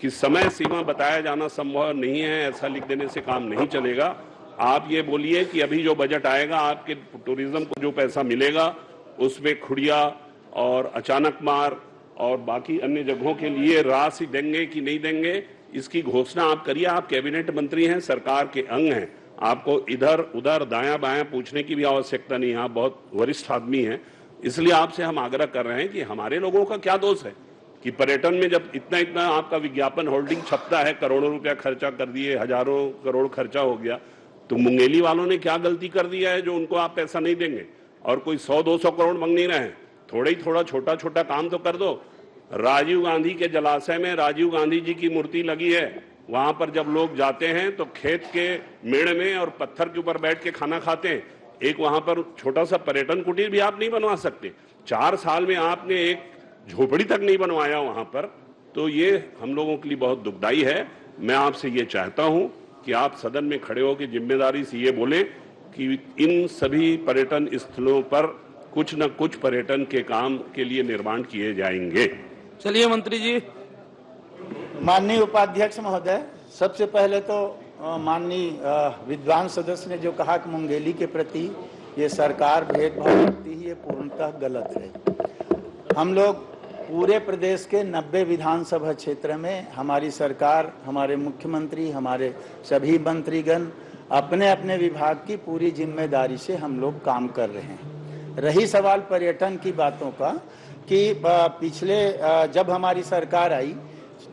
S11: कि समय सीमा बताया जाना संभव नहीं है, ऐसा लिख देने से काम नहीं चलेगा। आप ये बोलिए कि अभी जो बजट आएगा, आपके टूरिज्म को जो पैसा मिलेगा उसमें खुड़िया और अचानक मार और बाकी अन्य जगहों के लिए राशि देंगे कि नहीं देंगे, इसकी घोषणा आप करिए। आप कैबिनेट मंत्री हैं, सरकार के अंग हैं, आपको इधर उधर दायां बायां पूछने की भी आवश्यकता नहीं है। आप बहुत वरिष्ठ आदमी हैं, इसलिए आपसे हम आग्रह कर रहे हैं कि हमारे लोगों का क्या दोष है कि पर्यटन में जब इतना आपका विज्ञापन होर्डिंग छपता है, करोड़ों रुपया खर्चा कर दिए, हजारों करोड़ खर्चा हो गया, तो मुंगेली वालों ने क्या गलती कर दिया है जो उनको आप पैसा नहीं देंगे? और कोई 100-200 करोड़ मांग नहीं रहे हैं, थोड़ा छोटा छोटा काम तो कर दो। राजीव गांधी के जलाशय में राजीव गांधी जी की मूर्ति लगी है, वहां पर जब लोग जाते हैं तो खेत के मेड़ में और पत्थर के ऊपर बैठ के खाना खाते हैं। एक वहां पर छोटा सा पर्यटन कुटीर भी आप नहीं बनवा सकते। 4 साल में आपने एक झोपड़ी तक नहीं बनवाया वहां पर, तो ये हम लोगों के लिए बहुत दुखदाई है। मैं आपसे ये चाहता हूं कि आप सदन में खड़े होकर जिम्मेदारी से ये बोले कि इन सभी पर्यटन स्थलों पर कुछ न कुछ पर्यटन के काम के लिए निर्माण किए जाएंगे।
S18: चलिए मंत्री जी।
S4: माननीय उपाध्यक्ष महोदय, सबसे पहले तो माननीय विद्वान सदस्य ने जो कहा कि मुंगेली के प्रति ये सरकार भेदभाव करती है, ये पूर्णतः गलत है। हम लोग पूरे प्रदेश के 90 विधानसभा क्षेत्र में हमारी सरकार, हमारे मुख्यमंत्री, हमारे सभी मंत्रीगण अपने अपने विभाग की पूरी जिम्मेदारी से हम लोग काम कर रहे हैं। रही सवाल पर्यटन की बातों का कि पिछले जब हमारी सरकार आई,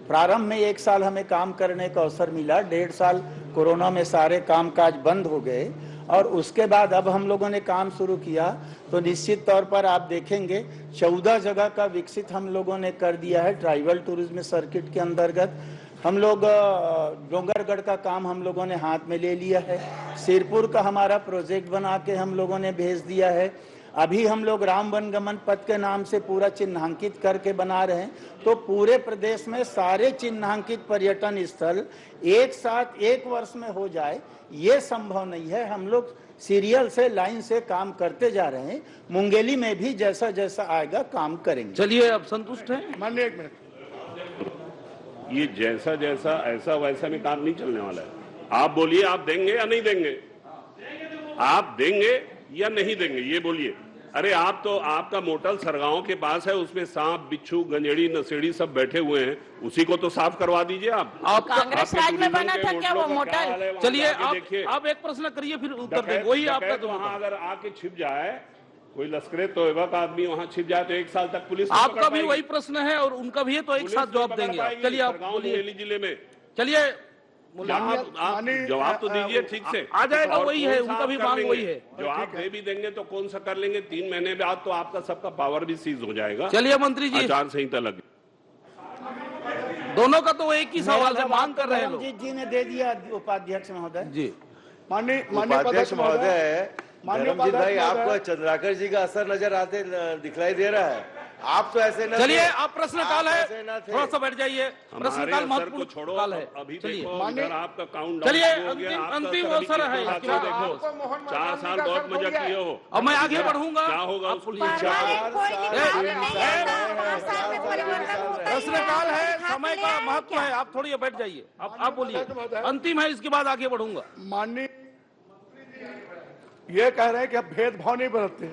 S4: प्रारंभ में 1 साल हमें काम करने का अवसर मिला, 1.5 साल कोरोना में सारे कामकाज बंद हो गए और उसके बाद अब हम लोगों ने काम शुरू किया तो निश्चित तौर पर आप देखेंगे 14 जगह का विकसित हम लोगों ने कर दिया है। ट्राइबल टूरिज्म सर्किट के अंतर्गत हम लोग डोंगरगढ़ का काम हम लोगों ने हाथ में ले लिया है, सिरपुर का हमारा प्रोजेक्ट बना के हम लोगों ने भेज दिया है। अभी हम लोग राम वनगमन पथ के नाम से पूरा चिन्हांकित करके बना रहे हैं। तो पूरे प्रदेश में सारे चिन्हांकित पर्यटन स्थल एक साथ एक वर्ष में हो जाए, ये संभव नहीं है। हम लोग सीरियल से, लाइन से काम करते जा रहे हैं। मुंगेली में भी जैसा जैसा आएगा काम करेंगे।
S18: चलिए, अब संतुष्ट हैं?
S7: माननीय, एक मिनट,
S11: ये जैसा जैसा ऐसा वैसा में काम नहीं चलने वाला है। आप बोलिए, आप देंगे या नहीं देंगे? आप देंगे या नहीं देंगे, ये बोलिए। अरे आप तो, आपका मोटल सरगांव के पास है, उसमें सांप, बिच्छू, गंजेड़ी, नशेड़ी सब बैठे हुए हैं, उसी को तो साफ करवा दीजिए आप।
S1: कांग्रेस राज में बना था क्या वो मोटल?
S18: चलिए, आप एक प्रश्न करिए, फिर उत्तर दें। वही आपका तो
S11: वहाँ अगर आके छिप जाए कोई लश्करे तोयबा का आदमी, वहाँ छिप जाए तो 1 साल तक पुलिस
S18: आपका भी वही प्रश्न है और उनका भी है, तो एक साथ जवाब देंगे। चलिए, आप बोलिए।
S11: जिले में
S18: चलिए,
S11: आप जवाब तो दीजिए ठीक से।
S18: आ जाएगा, वही है, उनका भी मांग वही है।
S11: जो आप दे भी देंगे तो कौन सा कर लेंगे? 3 महीने बाद तो आपका सबका पावर भी सीज हो जाएगा।
S18: चलिए मंत्री जी,
S11: आचार संहिता लगे।
S18: दोनों का तो एक ही सवाल है, मांग कर रहे हैं लोग।
S4: धर्मजीत जी ने दे दिया, उपाध्यक्ष महोदय
S18: जी।
S7: माननीय
S19: उपाध्यक्ष महोदय, धर्मजीत भाई, आपको चंद्राकर जी का असर नजर आते दिखलाई दे रहा है। आप तो ऐसे न,
S18: चलिए, आप प्रश्नकाल है, थोड़ा सा बैठ जाइए। प्रश्नकाल महत्वपूर्ण
S11: छोड़ो,
S18: काल है।
S11: अभी देखो इधर आपका काउंट
S18: चलिए,
S11: अंतिम
S18: अवसर है।
S11: देखो 4 साल बहुत मजा किए हो।
S18: अब मैं आगे बढ़ूंगा,
S11: क्या होगा?
S18: प्रश्नकाल है, समय का महत्व है। आप थोड़ी बैठ जाइए, आप बोलिए। अंतिम है, इसके बाद आगे बढ़ूंगा।
S7: माननीय, ये कह रहे हैं कि अब भेदभाव नहीं बरतते,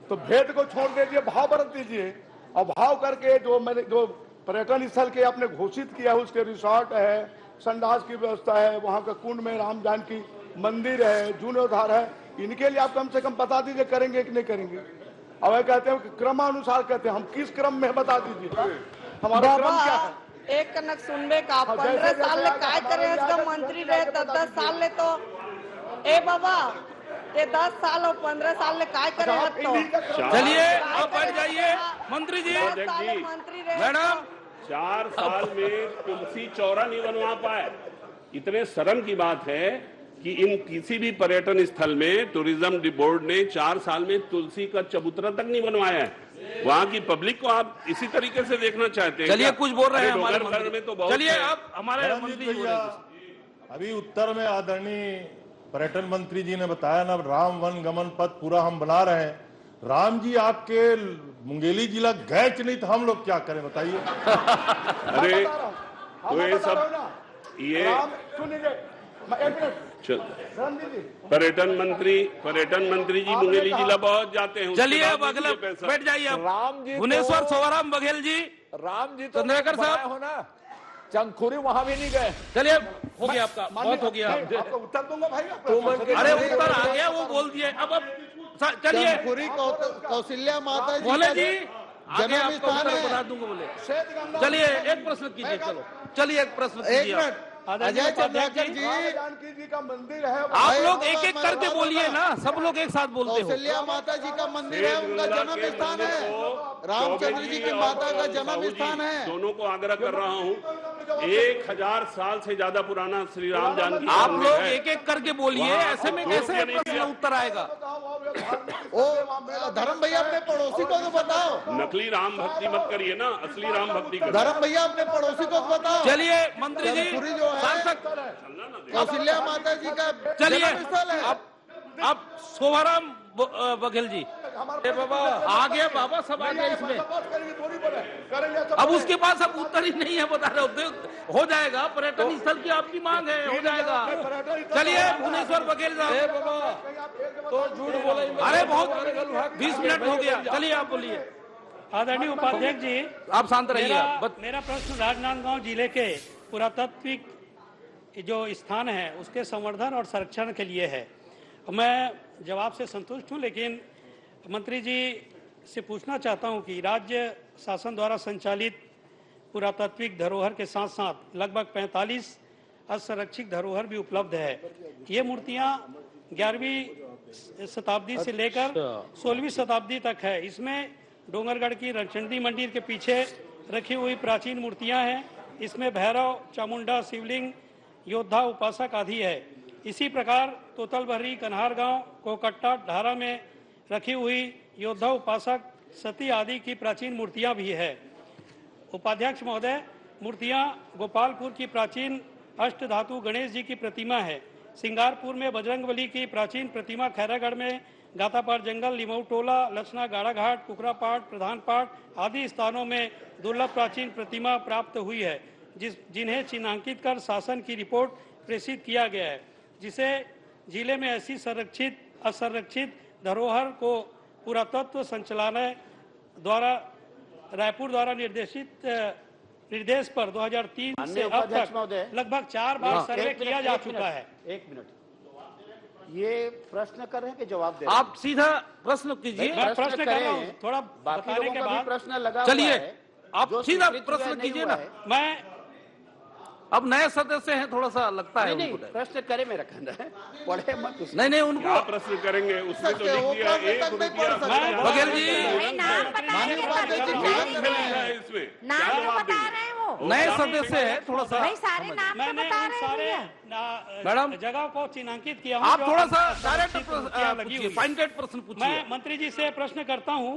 S7: तो भेद को छोड़ दीजिए, भाव बरत दीजिए। और भाव करके जो पर्यटन स्थल के आपने घोषित किया है, उसके रिसोर्ट है, संडास की व्यवस्था है, वहाँ का कुंड में राम जानकी मंदिर है, जीर्णोद्धार है, इनके लिए आप कम से कम बता दीजिए करेंगे कि नहीं करेंगे। अब वे कहते हैं क्रमानुसार, कहते हैं हम किस क्रम में बता दीजिए, हमारा क्रम क्या है?
S20: एक कनक सुनबे का 15 साल ले काय करे इसका मंत्री रहे, 10 साल ले तो ए बाबा ये 10 साल और 15 साल ले काय करे तो।
S18: चलिए, आप बैठ जाइए। मंत्री जी, मैडम,
S11: 4 साल में तुलसी चौरा नहीं बनवा पाए। इतने शर्म की बात है कि इन किसी भी पर्यटन स्थल में टूरिज्म बोर्ड ने 4 साल में तुलसी का चबूतरा तक नहीं बनवाया है। वहाँ की पब्लिक को आप इसी तरीके से देखना चाहते हैं?
S18: चलिए, कुछ बोल रहे हैं हमारे
S11: मंत्री में तो बहुत।
S18: चलिए, आप हमारे मंत्री जी।
S14: अभी उत्तर में आदरणीय पर्यटन मंत्री जी ने बताया ना, राम वन गमन पथ पूरा हम बना रहे हैं। राम जी आपके मुंगेली जिला गए नहीं तो हम लोग क्या करें बताइए?
S11: अरे तो ये सब, ये पर्यटन मंत्री जी मुंगेली जिला बहुत जाते हैं।
S18: चलिए, अब अगला बैठ जाइए।
S5: राम जी,
S18: भुवनेश्वर सोवाराम बघेल जी,
S5: राम जी तो
S18: चंद्रशेखर साहब
S5: हो ना, चंदखुरी वहां भी नहीं गए।
S18: चलिए, हो गया आपका, बहुत हो गया।
S7: आपको उत्तर दूंगा भाई।
S18: अरे उत्तर आ गया, वो बोल दिए। अब चलिए,
S7: कौशल्या माता
S18: बोले जी, आगे आपको उत्तर बता दूंगा। बोले चलिए, एक प्रश्न कीजिए। चलो, चलिए, एक प्रश्न कीजिए।
S7: अजय चंद्राकर जानकी जी का मंदिर है,
S18: आप लोग एक एक करके बोलिए ना, सब लोग एक साथ बोलते हो।
S7: कौशल्या माता जी का मंदिर है, उनका जन्म स्थान है, रामचंद्र जी की माता का जन्म स्थान है।
S11: दोनों को आग्रह कर रहा हूँ, 1000 साल से ज्यादा पुराना श्री राम जानकी।
S18: आप लोग एक एक करके बोलिए, ऐसे में कैसे प्रश्न उत्तर आएगा?
S7: ओ धर्म भैया, अपने पड़ोसी को तो बताओ।
S11: नकली राम भक्ति मत करिए ना, असली राम भक्ति करिए।
S7: धर्म भैया, अपने पड़ोसी को बताओ।
S18: चलिए मंत्री जी,
S7: कौशल्या माता जी का
S18: चलिए, आप सोवाराम बघेल जी, बाबा आ गया, बाबा सब आ गया इसमें। अब उसके पास अब उत्तर ही नहीं है, बता रहे हो जाएगा। पर्यटन स्थल की आपकी मांग है, हो जाएगा। चलिए, भुवनेश्वर बघेल साहब तो झूठ बोले। अरे बहुत 20 मिनट हो गया। चलिए, आप बोलिए।
S21: आदरणीय उपाध्यक्ष जी,
S18: आप शांत रहिए।
S21: मेरा प्रश्न राजनांदगांव जिले के पुरातात्विक जो स्थान है उसके संवर्धन और संरक्षण के लिए है। मैं जवाब से संतुष्ट हूं, लेकिन मंत्री जी से पूछना चाहता हूं कि राज्य शासन द्वारा संचालित पुरातात्विक धरोहर के साथ साथ लगभग 45 असंरक्षित धरोहर भी उपलब्ध है। ये मूर्तियां 11वीं शताब्दी से लेकर 16वीं शताब्दी तक है। इसमें डोंगरगढ़ की रणचंडी मंदिर के पीछे रखी हुई प्राचीन मूर्तियां हैं। इसमें भैरव, चामुंडा, शिवलिंग, योद्धा, उपासक आदि है। इसी प्रकार तोतलबहरी, कन्हार गांव, कोकट्टा, ढारा में रखी हुई योद्धा, उपासक, सती आदि की प्राचीन मूर्तियां भी है। उपाध्यक्ष महोदय, मूर्तियां गोपालपुर की प्राचीन अष्टधातु गणेश जी की प्रतिमा है। सिंगारपुर में बजरंगबली की प्राचीन प्रतिमा, खैरागढ़ में गातापार जंगल, लिमऊ टोला, लक्षणा गाड़ा घाट, कुकरापाट, प्रधान पाट आदि स्थानों में दुर्लभ प्राचीन प्रतिमा प्राप्त हुई है, जिन्हें चिन्हांकित कर शासन की रिपोर्ट प्रेषित किया गया है, जिसे जिले में ऐसी संरक्षित असंरक्षित धरोहर को पुरातत्व संचालनालय द्वारा रायपुर द्वारा निर्देश पर 2003 से अब तक लगभग 4 बार सर्वे किया जा चुका है।
S10: एक मिनट, ये प्रश्न कर रहे हैं कि जवाब दे रहे हैं?
S18: आप सीधा प्रश्न कीजिए।
S21: मैं प्रश्न कर रहा हूँ, थोड़ा बताने के बाद
S10: प्रश्न लगा।
S18: चलिए आप सीधा प्रश्न कीजिए ना।
S21: मैं
S18: अब नए सदस्य हैं, थोड़ा सा लगता है
S10: नहीं,
S18: उनको।
S10: प्रश्न करे में रखना है, पढ़े मत।
S18: नहीं उनको
S11: क्या प्रश्न करेंगे उसमें तो लिख दिया 1 रुपया।
S18: बघेल जी नए सदस्य है, थोड़ा सा
S21: मैडम जगह को चिन्हांकित किया हूं।
S18: आप थोड़ा सा डायरेक्ट पूछिए, पॉइंटेड प्रश्न पूछिए।
S21: मैं मंत्री जी से प्रश्न करता हूं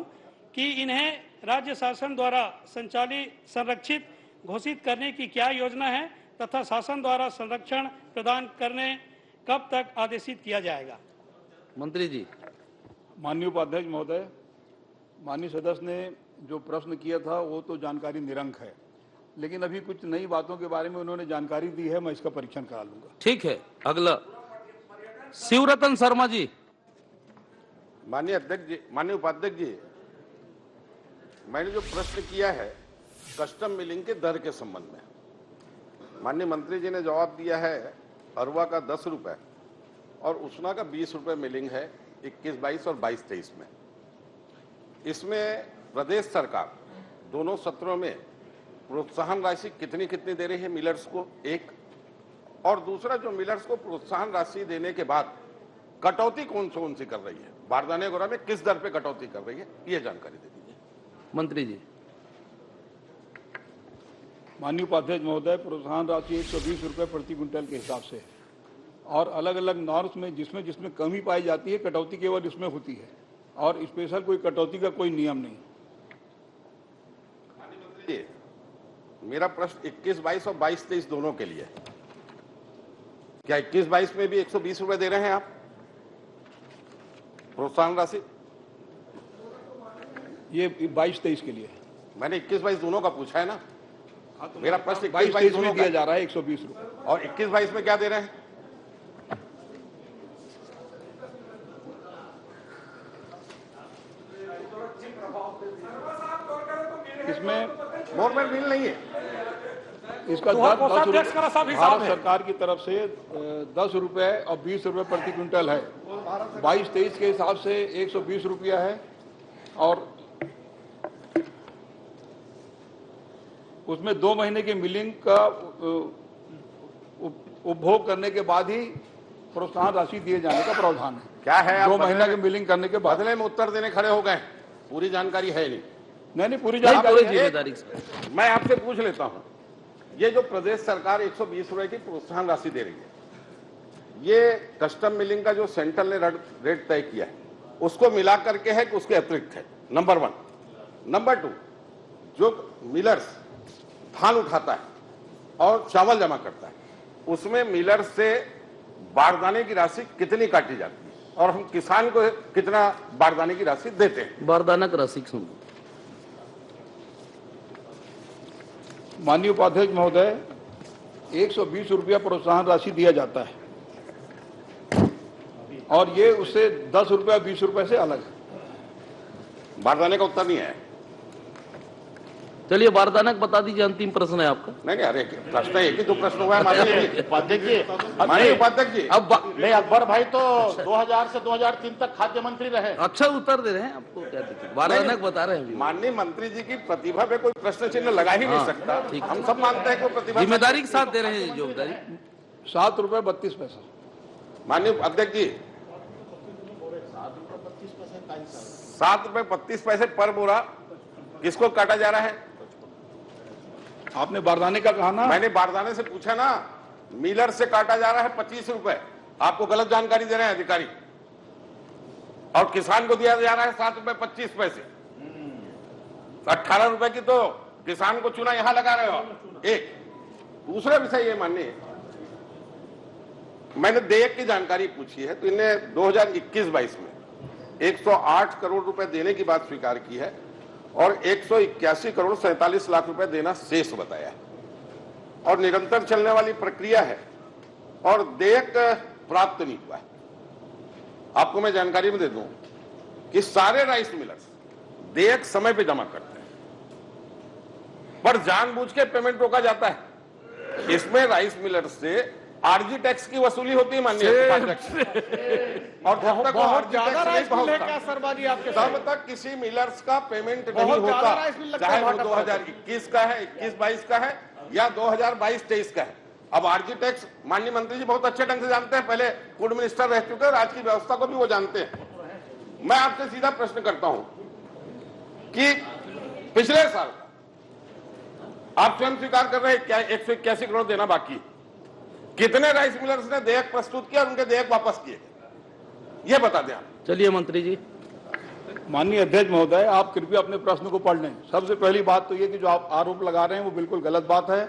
S21: कि इन्हें राज्य शासन द्वारा संचालित संरक्षित घोषित करने की क्या योजना है तथा शासन द्वारा संरक्षण प्रदान करने कब तक आदेशित किया जाएगा?
S18: मंत्री जी।
S2: माननीय उपाध्यक्ष महोदय, माननीय सदस्य ने जो प्रश्न किया था वो तो जानकारी निरंक है, लेकिन अभी कुछ नई बातों के बारे में उन्होंने जानकारी दी है, मैं इसका परीक्षण करा लूंगा।
S18: ठीक है, अगला शिवरतन शर्मा जी।
S22: माननीय अध्यक्ष जी, माननीय उपाध्यक्ष जी, मैंने जो प्रश्न किया है कस्टम मिलिंग के दर के संबंध में, माननीय मंत्री जी ने जवाब दिया है अरवा का 10 रुपए और उसना का 20 रुपए मिलिंग है 21-22 और 22-23 में। इसमें प्रदेश सरकार दोनों सत्रों में प्रोत्साहन राशि कितनी दे रही है मिलर्स को, एक, और दूसरा जो मिलर्स को प्रोत्साहन राशि देने के बाद कटौती कौन सी कर रही है, बारदाने गोरा में किस दर पे कटौती कर रही है, ये जानकारी दे दीजिए।
S18: मंत्री जी।
S2: माननीय उपाध्यक्ष महोदय, प्रोत्साहन राशि 120 रुपए प्रति क्विंटल के हिसाब से है और अलग अलग नॉर्म्स में जिसमें कमी पाई जाती है कटौती केवल इसमें होती है और स्पेशल कोई कटौती का कोई नियम नहीं।
S22: मेरा प्रश्न 21-22 और 22-23 दोनों के लिए, क्या 21-22 में भी 120 रुपए दे रहे हैं आप प्रोत्साहन राशि?
S2: ये 22-23 के लिए,
S22: मैंने 21-22 दोनों का पूछा है ना।
S2: तो
S22: मेरा प्रश्न
S2: 22-23 में दिया जा रहा है 120 रुपए
S22: और 21-22 में क्या दे रहे हैं?
S2: इसमें
S22: गवर्नमेंट बिल नहीं है,
S2: इसका भारत सरकार की तरफ से 10 रुपए और 20 रुपए प्रति क्विंटल है। 22-23 के हिसाब से 120 रुपया है और उसमें 2 महीने के मिलिंग का उपभोग करने के बाद ही प्रोत्साहन राशि दिए जाने का प्रावधान है।
S22: क्या है?
S2: 2 महीने के मिलिंग करने के बाद।
S22: बदले में उत्तर देने खड़े हो गए, पूरी जानकारी है नहीं
S2: पूरी जानकारी
S22: जिम्मेदारी से मैं आपसे पूछ लेता हूं, ये जो प्रदेश सरकार 120 रुपए की प्रोत्साहन राशि दे रही है, ये कस्टम मिलिंग का जो सेंट्रल ने रेट तय किया है उसको मिला करके है कि उसके अतिरिक्त है? नंबर 1। नंबर 2, जो मिलर्स धान उठाता है और चावल जमा करता है उसमें मिलर से बारदाने की राशि कितनी काटी जाती है और हम किसान को कितना बारदाने की राशि देते हैं?
S18: बारदाना की राशि
S2: माननीय उपाध्यक्ष महोदय, 120 रुपया प्रोत्साहन राशि दिया जाता है और ये उससे 10 रुपया 20 रुपए से अलग है।
S22: बारदाने का उत्तर नहीं है।
S18: चलिए बारदाना बता दीजिए, अंतिम प्रश्न है आपका।
S22: नहीं अरे प्रश्न एक ही 2 प्रश्न हुआ है माननीय उपाध्यक्ष जी।
S10: अब नहीं, अकबर भाई तो 2000 से 2003 तक खाद्य मंत्री रहे।
S18: अच्छा उत्तर दे रहे हैं, आपको क्या दिक्कत? बारदाना बता रहे हैं।
S22: माननीय मंत्री जी की प्रतिभा पे कोई प्रश्न चिन्ह लगा ही नहीं सकता। हम सब मानते हैं कि प्रतिभा
S18: जिम्मेदारी के साथ दे रहे हैं योगदारी।
S2: 7 रुपए 32 पैसा।
S22: माननीय अध्यक्ष जी, 7 रुपए 32 पैसे पर बोरा किसको काटा जा रहा है?
S2: आपने बारदाने का कहा ना।
S22: मैंने बारदाने से पूछा ना, मिलर से काटा जा रहा है 25 रुपए। आपको गलत जानकारी दे रहे हैं अधिकारी। और किसान को दिया जा रहा है 7 रुपए 25 पैसे। 18 रुपए की तो किसान को चूना यहां लगा रहे हो। एक दूसरा विषय ये मानिए, मैंने देयक की जानकारी पूछी है तो इन्हें 2021-22 में 108 करोड़ रुपए देने की बात स्वीकार की है और 181 करोड़ 47 लाख रुपए देना शेष बताया है और निरंतर चलने वाली प्रक्रिया है और देयक प्राप्त नहीं हुआ है। आपको मैं जानकारी में दे दूं कि सारे राइस मिलर्स देयक समय पे जमा करते हैं पर जानबूझ के पेमेंट रोका जाता है। इसमें राइस मिलर्स से आरजी टैक्स की वसूली होती है माननीय उपाध्यक्ष, और जब तक
S7: बहुत ज्यादा राइस मिल है क्या सरबाजी आपके
S22: तब तक किसी मिलर्स का पेमेंट नहीं होता, चाहे वो 2021 का है, 21-22 का है या 2022-23 का है। अब आरजी टैक्स माननीय मंत्री जी बहुत अच्छे ढंग से जानते हैं, पहले फूड मिनिस्टर रह चुके हैं और आज की व्यवस्था को भी वो जानते हैं। मैं आपसे सीधा प्रश्न करता हूं कि पिछले साल आप स्वयं स्वीकार कर रहे हैं क्या 181 करोड़ देना बाकी है? कितने राइस मिलर्स ने देयक प्रस्तुत किया और उनके देयक वापस किए, ये बता दें आप।
S18: चलिए मंत्री जी।
S2: माननीय अध्यक्ष महोदय, आप कृपया अपने प्रश्न को पढ़ लें। सबसे पहली बात तो ये कि जो आप आरोप लगा रहे हैं वो बिल्कुल गलत बात है।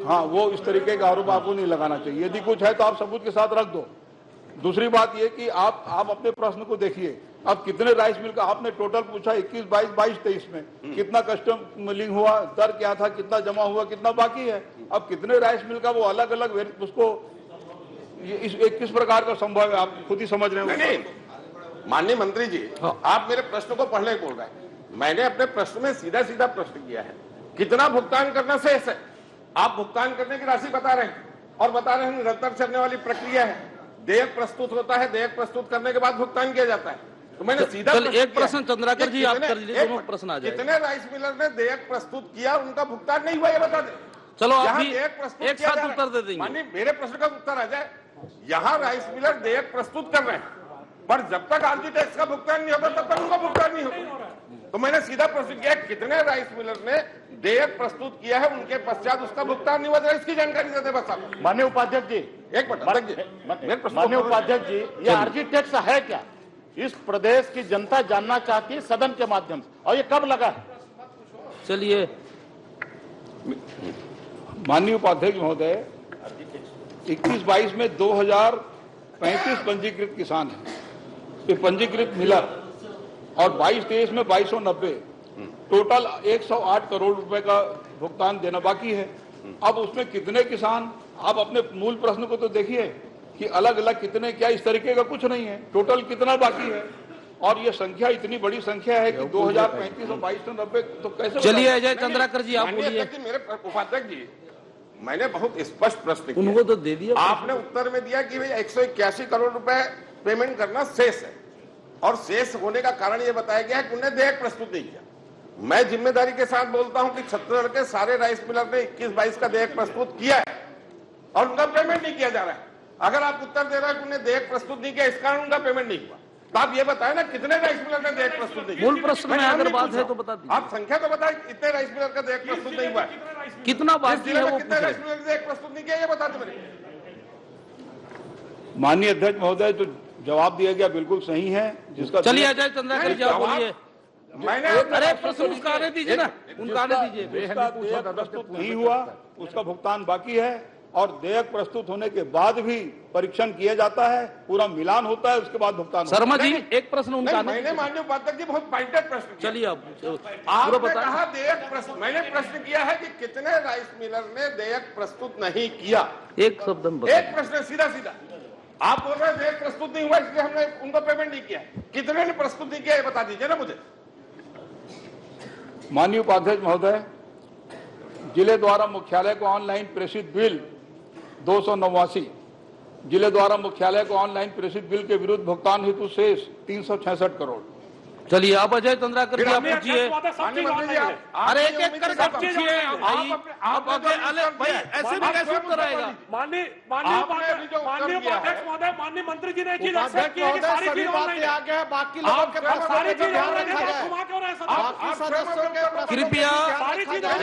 S2: हाँ, वो इस तरीके का आरोप आपको नहीं लगाना चाहिए। यदि कुछ है तो आप सबूत के साथ रख दो। दूसरी बात ये कि आप अपने प्रश्न को देखिए। अब कितने राइस मिल का आपने टोटल पूछा 21-22, 22-23 में कितना कस्टम मिलिंग हुआ, दर क्या था, कितना जमा हुआ, कितना बाकी है। अब कितने राइस मिल का वो अलग अलग उसको किस प्रकार का संभव है, आप खुद ही समझ रहे हैं।
S22: नहीं, माननीय मंत्री जी, आप मेरे प्रश्न को पढ़ने बोल रहे हैं। मैंने अपने प्रश्न में सीधा सीधा प्रश्न किया है कितना भुगतान करना शेष है। आप भुगतान करने की राशि बता रहे हैं और बता रहे हैं निरंतर चलने वाली प्रक्रिया है, देयक प्रस्तुत होता है, देयक प्रस्तुत करने के बाद भुगतान किया जाता है। तो मैंने सीधा
S18: एक प्रश्न चंद्राकर जी आप कर लीजिए, दोनों प्रश्न आ जाए।
S22: कितने राइस मिलर ने देयक प्रस्तुत किया, उनका भुगतान नहीं हुआ, ये बता दें।
S18: चलो आप
S22: यहाँ
S18: भी
S22: देयक प्रस्तुत
S18: एक साथ उत्तर दे देंगे।
S22: मानिए मेरे प्रश्न का उत्तर आ जाए। यहाँ राइस मिलर देयक प्रस्तुत कर रहे हैं पर जब तक आरजी टैक्स का भुगतान नहीं होता तब तक उनका भुगतान नहीं होता। तो मैंने सीधा प्रश्न किया कितने राइस मिलर ने देयक प्रस्तुत किया है, उनके पश्चात उसका भुगतान नहीं हुआ, इसकी जानकारी देते बस आप।
S9: माननीय उपाध्यक्ष जी,
S22: एक मिनट,
S9: माननीय उपाध्यक्ष जी, ये आरजी टैक्स है क्या? इस प्रदेश की जनता जानना चाहती है सदन के माध्यम से, और ये कब लगा है?
S18: चलिए
S2: माननीय उपाध्यक्ष महोदय, 21-22 में 2035 पंजीकृत किसान हैं, ये पंजीकृत मिलर, और 22-23 में 2290, टोटल 108 करोड़ रुपए का भुगतान देना बाकी है। अब उसमें कितने किसान, आप अपने मूल प्रश्न को तो देखिए कि अलग अलग कितने, क्या इस तरीके का कुछ नहीं है, टोटल कितना बाकी है। और ये संख्या इतनी बड़ी संख्या है कि 2035 और 2290 तो कैसे।
S18: चलिए अजय चंद्राकर जी आप बोलिए।
S22: मेरे उपाध्यक्ष जी, मैंने बहुत स्पष्ट प्रश्न किया,
S18: उनको तो दे दिया,
S22: आपने उत्तर में दिया कि भाई 181 करोड़ रुपए पेमेंट करना शेष है और शेष होने का कारण यह बताया गया है कि उन्हें देयक प्रस्तुत नहीं किया। मैं जिम्मेदारी के साथ बोलता हूं कि छत्तीसगढ़ के सारे राइस मिलर ने 21-22 का देयक प्रस्तुत किया है और उनका पेमेंट नहीं किया जा रहा है। अगर आप उत्तर दे रहे हैं कि उन्हें देयक प्रस्तुत नहीं किया, इस कारण उनका पेमेंट नहीं हुआ, तो आप ये बताएं ना कितने राइस मिलर ने देयक प्रस्तुत नहीं किया।
S18: मूल प्रश्न में अगर बात है तो बता दीजिए।
S22: आप संख्या तो बताएं, इतने राइस मिलर का देयक प्रस्तुत नहीं हुआ,
S18: कितना बाकी है वो
S22: कितने राइस मिलर ने देयक प्रस्तुत नहीं किया, ये बता दें मेरे।
S2: माननीय अध्यक्ष महोदय, जो जवाब दिया गया बिल्कुल सही है, जिसका
S18: चलिए अजय चंद्राकर जी आप बोलिए।
S22: मैंने
S18: अरे प्रश्न उसका आने दीजिए ना, उनका आने दीजिए।
S2: देयक प्रस्तुत नहीं हुआ, उसका भुगतान बाकी है और देयक प्रस्तुत होने के बाद भी परीक्षण किया जाता है, पूरा मिलान होता है, उसके बाद भुगतान।
S18: शर्मा जी एक प्रश्न उनका।
S22: मैंने माननीय उपाध्यक्ष जी बहुत पॉइंटेड प्रश्न।
S18: चलिए
S22: आपने कहा देयक प्रस्तुत, मैंने प्रश्न किया है कि कितने राइस मिलर ने देयक प्रस्तुत नहीं किया।
S18: एक शब्द में
S22: एक प्रश्न सीधा सीधा। आप बोल रहे हैं देयक प्रस्तुत नहीं हुआ इसलिए हमने उनको पेमेंट नहीं किया, कितने ने प्रस्तुत नहीं किया ये बता दीजिए ना मुझे।
S2: माननीय उपाध्यक्ष महोदय, जिले द्वारा मुख्यालय को ऑनलाइन प्रेषित बिल 289, जिले द्वारा मुख्यालय को ऑनलाइन प्रेषित बिल के विरुद्ध भुगतान हेतु शेष 366 करोड़।
S18: चलिए आप अजय चंद्राकर जी आप पूछिए। अरे एक एक करके पूछिए आप आगे। भाई ऐसे भी कैसे उत्तर आएगा?
S12: माननीय उपाध्यक्ष महोदय, माननीय मंत्री जी ने एक चीज एक्सेप्ट की है कि सारी चीज ऑनलाइन है,
S7: आगे है, बाकी लोगों के पास
S12: सारी चीज ऑनलाइन है, घुमा क्यों रहे हैं सब?
S18: कृपया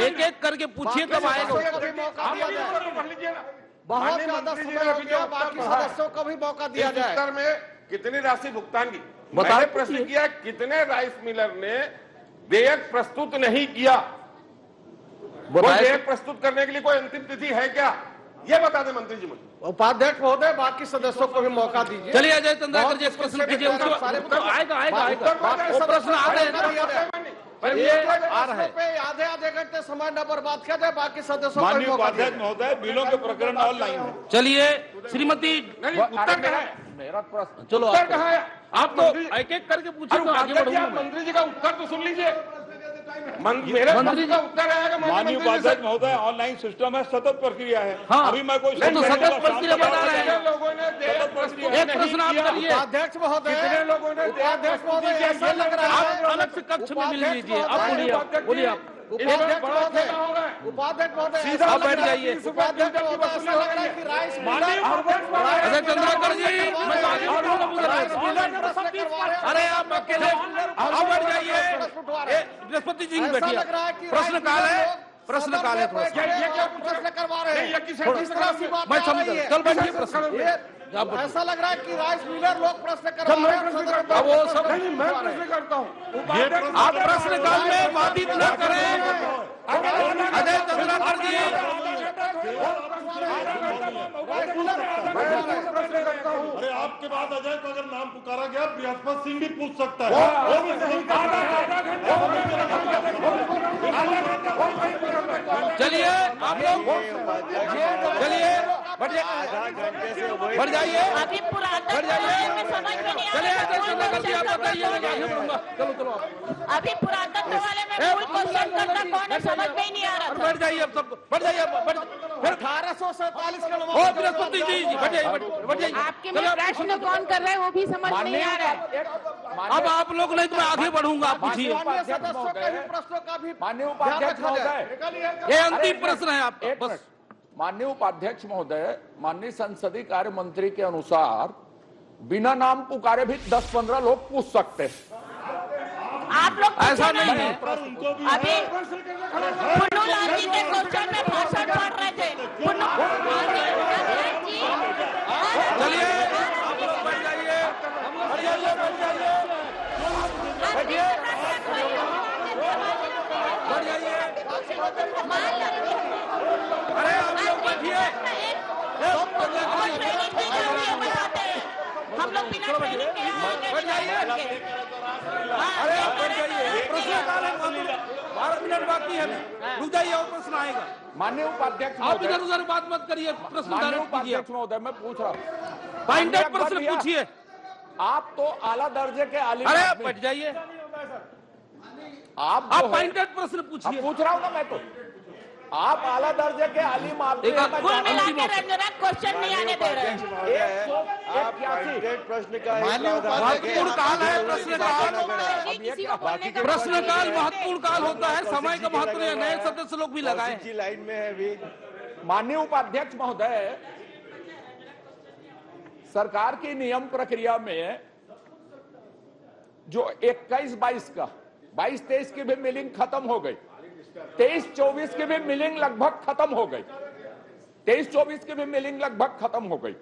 S18: एक एक करके पूछिए तब आएगा।
S10: बहुत ज्यादा समय हो गया, बाकी सदस्यों को भी मौका दिया जाए।
S22: उत्तर में कितनी राशि भुगतान की मैंने प्रश्न किया, कितने राइस मिलर ने देयक प्रस्तुत नहीं किया? वो देयक प्रस्तुत करने के लिए कोई अंतिम तिथि है क्या, ये बता दें मंत्री जी मुझे।
S10: उपाध्यक्ष महोदय, बाकी सदस्यों को भी मौका दीजिए।
S18: चलिए अजय चंद्राकर जी प्रश्न कीजिए, आएगा प्रश्न आ रहे हैं, आ रहा है।
S10: आधे घंटे समय न बर्बाद किया जाए, बाकी सदस्यों
S2: माननीय उपाध्यक्ष महोदय, बिलों के प्रकरण ऑनलाइन है।
S18: चलिए श्रीमती,
S22: उत्तर कहाँ है
S18: मेरा प्रश्न? चलो
S22: उत्तर कहाँ है?
S18: आप तो एक एक करके पूछिए, आगे बढ़ूंगा।
S22: मंत्री जी का उत्तर तो सुन लीजिए। मेरे मंत्री का उत्तर आएगा।
S2: माननीय उपाध्यक्ष महोदय, ऑनलाइन सिस्टम है, सतत प्रक्रिया है।
S18: हाँ,
S2: अभी मैं कोई
S18: तो सतत प्रक्रिया बता रहे हैं।
S22: लोगों ने
S18: एक प्रश्न आप करिए।
S10: उपाध्यक्ष महोदय,
S22: कितने लोगों ने
S10: उपाध्यक्ष महोदय, ऐसा लग रहा है
S18: आप अलग से कक्ष में मिल लीजिए। आप बोलिए आप।
S10: उपाध्यक्ष महोदय,
S18: आप बैठ जाइए।
S10: उपाध्यक्ष महोदय, ऐसा लग रहा है कि राइस
S18: अजय चंद्राकर जी, मैं आगे बढ़ूंगा। अरे आप अकेले आप बैठ जाइए। बृहस्पति जी बैठिए। प्रश्नकाल है, प्रश्नकाल है।
S10: प्रश्न करवा रहे हैं,
S18: मैं समझ, चल बैठिए। प्रश्न
S10: ऐसा लग रहा है कि राइस मिलर लोग प्रश्न करवा रहे हैं।
S18: अब वो सब
S22: मैं प्रश्न करता हूँ।
S18: आप प्रश्नकाल में बाधित न करें। अजय चंद्राकर जी,
S14: अरे आपके बाद अजय को अगर नाम पुकारा गया, बृहस्पति सिंह भी पूछ सकता है, वो भी सही
S18: चलिए आप लोग, चलिए बढ़ जाइए, बढ़ जाइए। चलिए अजय चंद्राकर जी, आप बताइए, आगे बढ़ूंगा। चलो चलो
S13: अभी पुरातत्व वाले में कोई क्वेश्चन करना कौन है समझ में ही नहीं आ रहा।
S18: बैठ जाइए, अब सब बढ़ जाइए।
S10: फिर 1847 का
S18: बृहस्पति जी बैठ जाइए।
S13: आपके में प्रश्न कौन कर रहे हैं वो भी समझ में नहीं आ रहा है।
S18: अब आप लोग नहीं तो मैं आगे बढ़ूंगा, आप पूछिए।
S10: प्रश्नों का भी
S5: माननीय उपाध्यक्ष महोदय,
S18: ये अंतिम प्रश्न है आप बस।
S5: माननीय उपाध्यक्ष महोदय, माननीय संसदीय कार्य मंत्री के अनुसार बिना नाम पुकारे भी 10-15 लोग पूछ सकते हैं।
S13: आप लोग
S18: ऐसा नहीं है।
S13: अभी पुन्नू लाल जी के क्वेश्चन में भाषण पढ़ रहे थे।
S18: चलिए आप लोग बैठ जाइए, बैठ जाइए, बैठ जाइए, बैठ जाइए। अरे आप लोग बैठिए।
S13: हम लोग बिना ट्रेनिंग के
S18: बैठ जाइए। अरे आप बैठ जाइए। प्रश्नकाल है, 12 मिनट बाकी है, रुक जाइए और प्रश्न आएगा।
S5: माननीय उपाध्यक्ष
S18: आप इधर उधर बात मत करिए, प्रश्न
S5: माननीय उपाध्यक्ष महोदय, मैं पूछ रहा हूँ,
S18: पॉइंटेड प्रश्न पूछिए।
S5: आप तो आला दर्जे के आलिम।
S18: अरे आप बैठ जाइए,
S5: आप
S18: पॉइंटेड प्रश्न पूछिए।
S5: पूछ रहा हूँ ना मैं तो, आप आला दर्जे के आलिम। आप
S13: कुल मिला के रंजनाथ क्वेश्चन नहीं आने दे रहे हैं।
S19: प्रश्न का
S18: महत्वपूर्ण काल है, प्रश्नकाल महत्वपूर्ण काल होता है, समय का महत्व नहीं है। नए सदस्य लोग भी लगाए
S19: लाइन में है अभी।
S5: माननीय उपाध्यक्ष महोदय, सरकार की नियम प्रक्रिया में जो 21-22 का 22-23 की भी मिलिंग खत्म हो गई, 23-24 की भी मिलिंग लगभग खत्म हो गई, 23-24 की भी मिलिंग लगभग खत्म हो गई।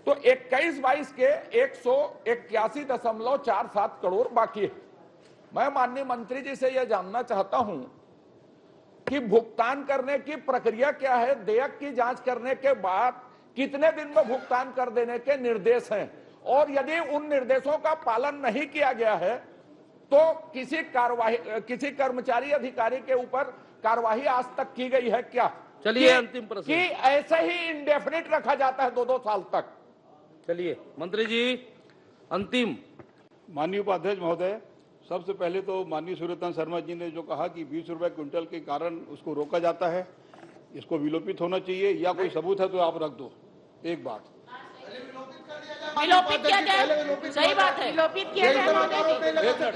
S5: तो 21-22 के 181.47 करोड़ बाकी है। मैं माननीय मंत्री जी से यह जानना चाहता हूं कि भुगतान करने की प्रक्रिया क्या है, देयक की जांच करने के बाद कितने दिन में भुगतान कर देने के निर्देश हैं, और यदि उन निर्देशों का पालन नहीं किया गया है तो किसी कर्मचारी अधिकारी के ऊपर कार्रवाई आज तक की गई है क्या?
S18: चलिए अंतिम प्रश्न
S5: कि ऐसे ही इंडेफिनिट रखा जाता है 2-2 साल तक।
S18: चलिए मंत्री जी अंतिम।
S2: माननीय उपाध्यक्ष महोदय, सबसे पहले तो माननीय सूर्यकांत शर्मा जी ने जो कहा कि 20 रुपए क्विंटल के कारण उसको रोका जाता है, इसको विलोपित होना चाहिए या कोई सबूत है तो आप रख दो। एक बात
S13: विलोपित किया जाए, सही बात है, विलोपित किया जाए।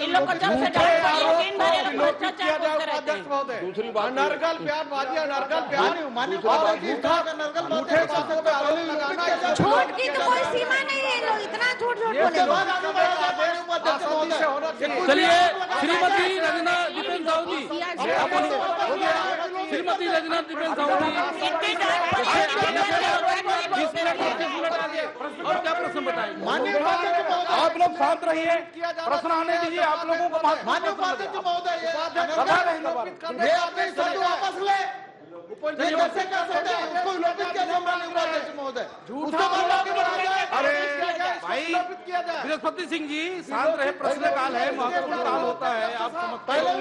S13: इन लोग को जब से
S2: दूसरी बात
S10: अनर्गल बयानबाजी, अनर्गल बयान, झूठे बातों पे आरोप लगाना,
S13: झूठ की तो कोई सीमा नहीं है। लोग इतना झूठ बोलेंगे।
S18: चलिए श्रीमती रंजना जितेंद्र साहू जी, श्रीमती रंजना टिपेन साहू जी 20 मिनट 25 मिनट आगे और क्या प्रश्न बताएंगे? आप लोग शांत रहिए, प्रश्न आने दीजिए। आप लोगों को
S7: माननीय उपाध्यक्ष महोदय वापस ले कैसे कर सकते हैं उसको विलोपित कैसे माननीय उपाध्यक्ष महोदय
S18: अरे भाई बृहस्पति सिंह जी शांत रहे, प्रश्नकाल है, महत्वपूर्ण काल होता है। आप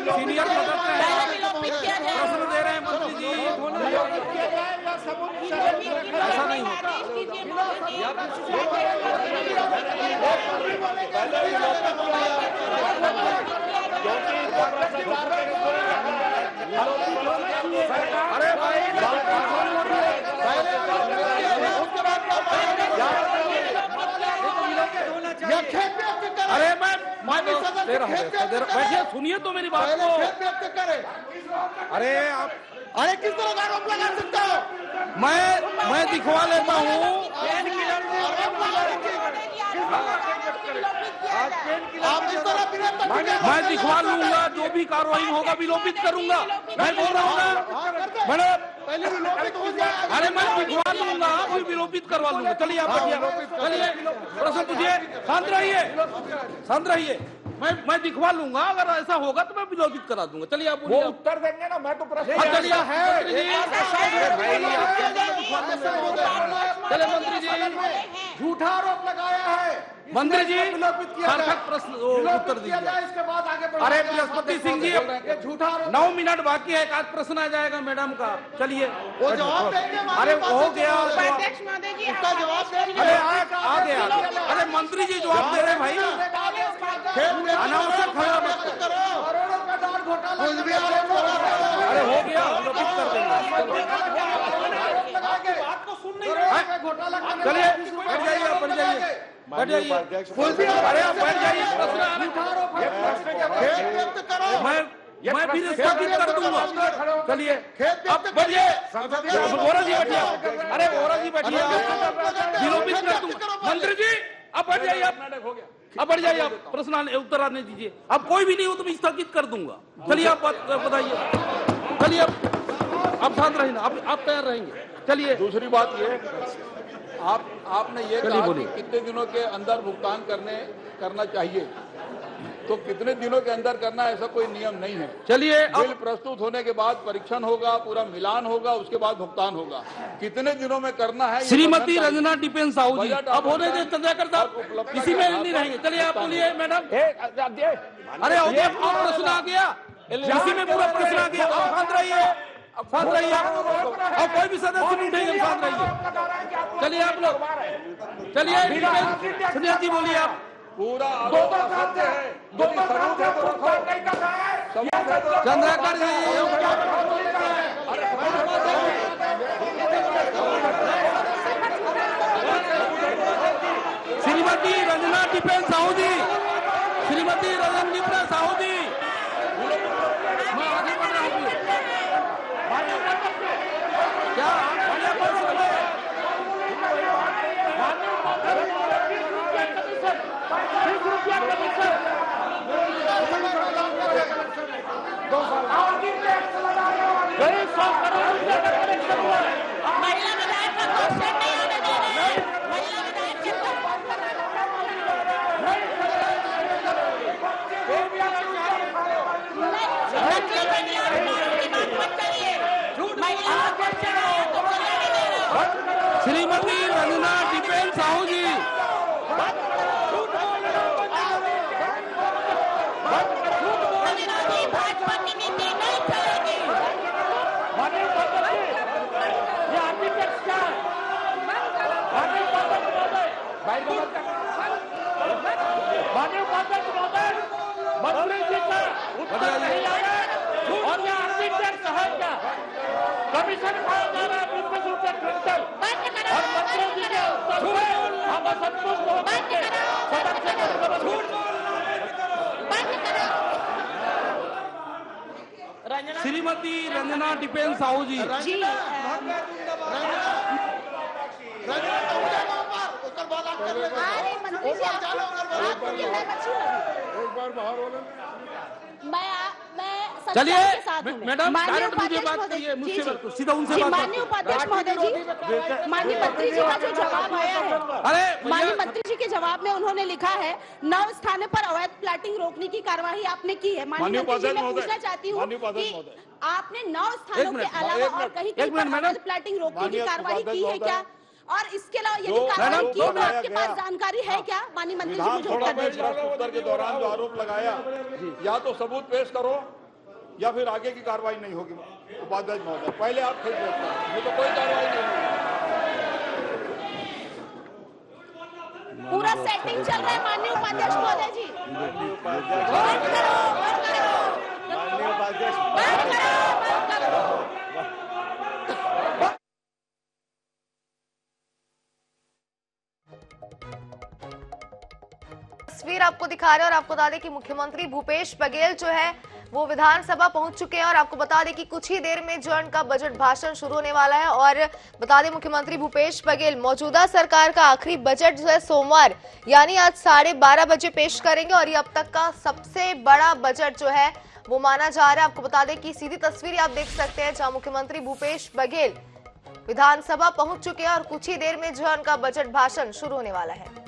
S18: सीनियर सदस्य हैं, प्रश्न दे रहे हैं मंत्री जी, ऐसा नहीं होता। अरे भाई अरे मैं बैठिए, सुनिए तो मेरी बात को। अरे आप
S7: किस तरह का आरोप लगा सकते हो?
S18: मैं दिखवा लेता हूँ। मैं दिखवा लूंगा, जो भी कार्रवाई होगा विलोपित करूंगा। मैं बोल रहा हूँ ना मैडम,
S7: पहले विलोपित हो जाए।
S18: अरे मैं दिखवा लूंगा फिर विलोपित करवा लूंगा। चलिए आप बैठिए, चलिए प्रश्न पूछिए। शांत रहिए, शांत रहिए। मैं दिखवा लूंगा, अगर ऐसा होगा तो मैं विलोपित करा दूंगा। चलिए आप
S5: वो उत्तर देंगे ना, मैं तो प्रश्न
S18: चलिए चले मंत्री जी,
S7: झूठा आरोप लगाया है
S18: मंत्री जी, सार्थक प्रश्न उत्तर दीजिए।
S7: इसके बाद आगे
S18: अरे बृहस्पति सिंह जी,
S7: झूठा
S18: 9 मिनट बाकी है, एक आध प्रश्न आ जाएगा मैडम का। चलिए
S7: वो जवाब देंगे।
S18: अरे हो गया,
S7: उसका जवाब देंगे।
S18: अरे आ गया। अरे मंत्री जी जवाब दे रहे भाई, अनावश्यक खड़ा मत करो। अरे हो गया, विलोपित कर देंगे। चलिए बैठ जाइए, बैठ जाइए, बैठ जाइए। अरे आप बैठ जाइए, मैं फिर स्थगित कर दूंगा। चलिए अब बैठिए, वोरा जी बैठिए। अरे वोरा जी बैठिए, विलोपित कर दूंगा। मंत्री जी अब बैठ जाइए, अब बैठ जाइए, आप प्रश्न उत्तर आने दीजिए। अब कोई भी नहीं हो तो मैं स्थगित कर दूंगा। चलिए आप बताइए। चलिए अब शांत रहिए ना, आप तैयार रहेंगे। चलिए
S2: दूसरी बात ये, आपने ये कहा कि कितने दिनों के अंदर भुगतान करना चाहिए, तो कितने दिनों के अंदर करना ऐसा कोई नियम नहीं है।
S18: चलिए
S2: बिल प्रस्तुत होने के बाद परीक्षण होगा, पूरा मिलान होगा, उसके बाद भुगतान होगा। कितने दिनों में करना है?
S18: श्रीमती रंजना टिपेन साहू जी, अब होने दे चंद्रशेखर साहब, इसी में नहीं रहेंगे। चलिए आप बोलिए मैडम। अरे प्रश्न आ गया, इसी में पूरा प्रश्न आ गया। आप शांत रहिए, अब शांत रहिए, अब कोई भी सदस्य नहीं उठेंगे, शांत रहिए। चलिए आप लोग, चलिए सुनिया जी बोलिए आप।
S2: पूरा
S18: चंद्रशेखर जी, श्रीमती रंजना टिपेन साहू जी, श्रीमती रंजना टिपेन साहू जी, मैं आगे बढ़ रहा हूँ। क्या श्रीमती रंजना टिपेन साहू जी,
S5: मंत्री जी का उत्तर नहीं आया और ये आर्किटेक्ट है क्या? कमीशन खाया जा रहा है 20 रुपए क्विंटल और मंत्री जी के उत्तर से हम असंतुष्ट हो सकते हैं।
S18: श्रीमती रंजना टिपेन साहू जी,
S2: एक बार बाहर हो
S13: मैं
S18: चलिए
S13: सच्चाई के साथ हूं मैं।
S18: मैडम
S13: माननीय
S18: डायरेक्ट मुझे
S13: उपाध्यक्ष
S18: बात
S13: महोदय
S18: करिए, मुझसे
S13: जी,
S18: बात करो, सीधा उनसे
S13: जी,
S18: बात
S13: माननीय
S18: करो।
S13: उपाध्यक्ष महोदय जी, माननीय मंत्री जी का जो जवाब आया है,
S18: अरे
S13: माननीय मंत्री जी के जवाब में उन्होंने लिखा है 9 स्थानों पर अवैध प्लाटिंग रोकने की कार्यवाही आपने की है। माननीय मंत्री जी, मैं पूछना चाहती हूँ कि आपने 9 स्थानों के अलावा और कहीं कहीं पर अवैध प्लाटिंग रोकने की कार्यवाही की है क्या? और इसके अलावा यदि कार्रवाई की तो आपके पास जानकारी है क्या? माननीय मंत्री जी मुझे उत्तर दीजिए।
S2: उत्तर के दौरान जो आरोप लगाया, या तो सबूत पेश करो या फिर आगे की कार्रवाई नहीं होगी। उपाध्यक्ष महोदय, पहले आप खुद पेश करो, ये तो कोई कार्रवाई नहीं होगी।
S13: पूरा सेटिंग चल रहा है माननीय उपाध्यक्ष महोदय जी।
S19: माननीय
S8: तस्वीर आपको दिखा रहे हैं और आपको बता दें कि मुख्यमंत्री भूपेश बघेल जो है वो विधानसभा पहुंच चुके हैं और आपको बता दें कि कुछ ही देर में जो है उनका बजट भाषण शुरू होने वाला है। और बता दें मुख्यमंत्री भूपेश बघेल मौजूदा सरकार का आखिरी बजट जो है सोमवार यानी आज 12:30 बजे पेश करेंगे और ये अब तक का सबसे बड़ा बजट जो है वो माना जा रहा है। आपको बता दें कि सीधी तस्वीर आप देख सकते हैं जहां मुख्यमंत्री भूपेश बघेल विधानसभा पहुंच चुके हैं और कुछ ही देर में जो है उनका बजट भाषण शुरू होने वाला है।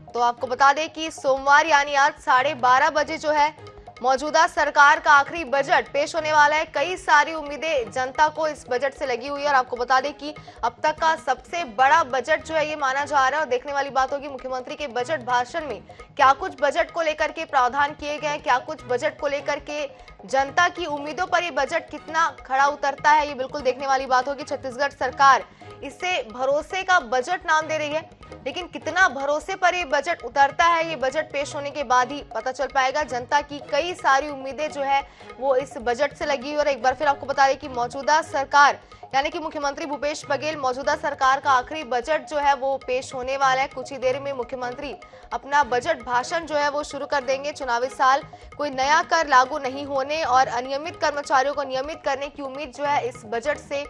S8: तो आपको बता दें कि सोमवार यानी आज 12:30 बजे जो है मौजूदा सरकार का आखिरी बजट पेश होने वाला है। कई सारी उम्मीदें जनता को इस बजट से लगी हुई है और आपको बता दें कि अब तक का सबसे बड़ा बजट जो है ये माना जा रहा है। और देखने वाली बात होगी मुख्यमंत्री के बजट भाषण में क्या कुछ बजट को लेकर के प्रावधान किए गए हैं, क्या कुछ बजट को लेकर के जनता की उम्मीदों पर ये बजट कितना खड़ा उतरता है, ये बिल्कुल देखने वाली बात होगी। छत्तीसगढ़ सरकार इसे भरोसे का बजट नाम दे रही है, लेकिन कितना भरोसे पर ये बजट उतरता है ये बजट पेश होने के बाद ही पता चल पाएगा। जनता की कई सारी उम्मीदें जो है वो इस बजट से लगी हुई। और एक बार फिर आपको बता दें कि मौजूदा सरकार यानी कि मुख्यमंत्री भूपेश बघेल मौजूदा सरकार का आखिरी बजट जो है वो पेश होने वाला है। कुछ ही देर में मुख्यमंत्री अपना बजट भाषण जो है वो शुरू कर देंगे। चुनावी साल कोई नया कर लागू नहीं होने और अनियमित कर्मचारियों को नियमित करने की उम्मीद जो है इस बजट से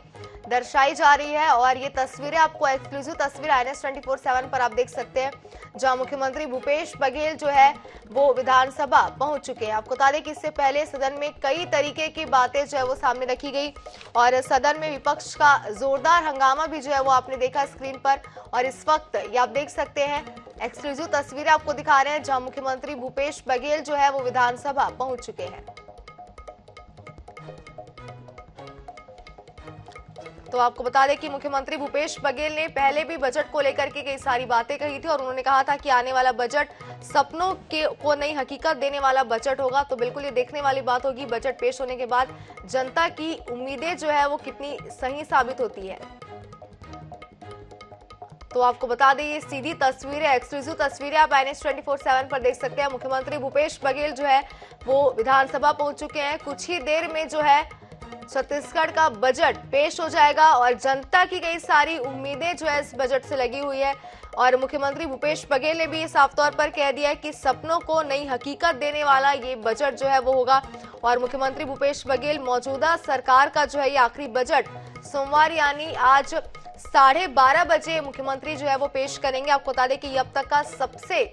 S8: दर्शाई जा रही है। और ये तस्वीरें आपको एक्सक्लूसिव तस्वीर INS 24/7 पर आप देख सकते हैं जहां मुख्यमंत्री भूपेश बघेल जो है वो विधानसभा पहुंच चुके हैं। आपको बता दें कि इससे पहले सदन में कई तरीके की बातें जो है वो सामने रखी गई और सदन में विपक्ष का जोरदार हंगामा भी जो है वो आपने देखा स्क्रीन पर। और इस वक्त ये आप देख सकते हैं एक्सक्लूसिव तस्वीरें आपको दिखा रहे हैं जहां मुख्यमंत्री भूपेश बघेल जो है वो विधानसभा पहुंच चुके हैं। तो आपको बता दें कि मुख्यमंत्री भूपेश बघेल ने पहले भी बजट को लेकर के कई सारी बातें कही थी और उन्होंने कहा था कि आने वाला बजट सपनों को नई हकीकत देने वाला बजट होगा। तो बिल्कुल ये देखने वाली बात होगी बजट पेश होने के बाद जनता की उम्मीदें जो है वो कितनी सही साबित होती है। तो आपको बता दें ये सीधी तस्वीरें एक्सक्लूसिव तस्वीरें आप INS 24/7 पर देख सकते हैं। मुख्यमंत्री भूपेश बघेल जो है वो विधानसभा पहुंच चुके हैं। कुछ ही देर में जो है छत्तीसगढ़ का बजट पेश हो जाएगा और जनता की कई सारी उम्मीदें जो है इस बजट से लगी हुई है। और मुख्यमंत्री भूपेश बघेल ने भी साफ तौर पर कह दिया है कि सपनों को नई हकीकत देने वाला ये बजट जो है वो होगा। और मुख्यमंत्री भूपेश बघेल मौजूदा सरकार का जो है ये आखिरी बजट सोमवार यानी आज 12:30 बजे मुख्यमंत्री जो है वो पेश करेंगे। आपको बता दें कि अब तक का सबसे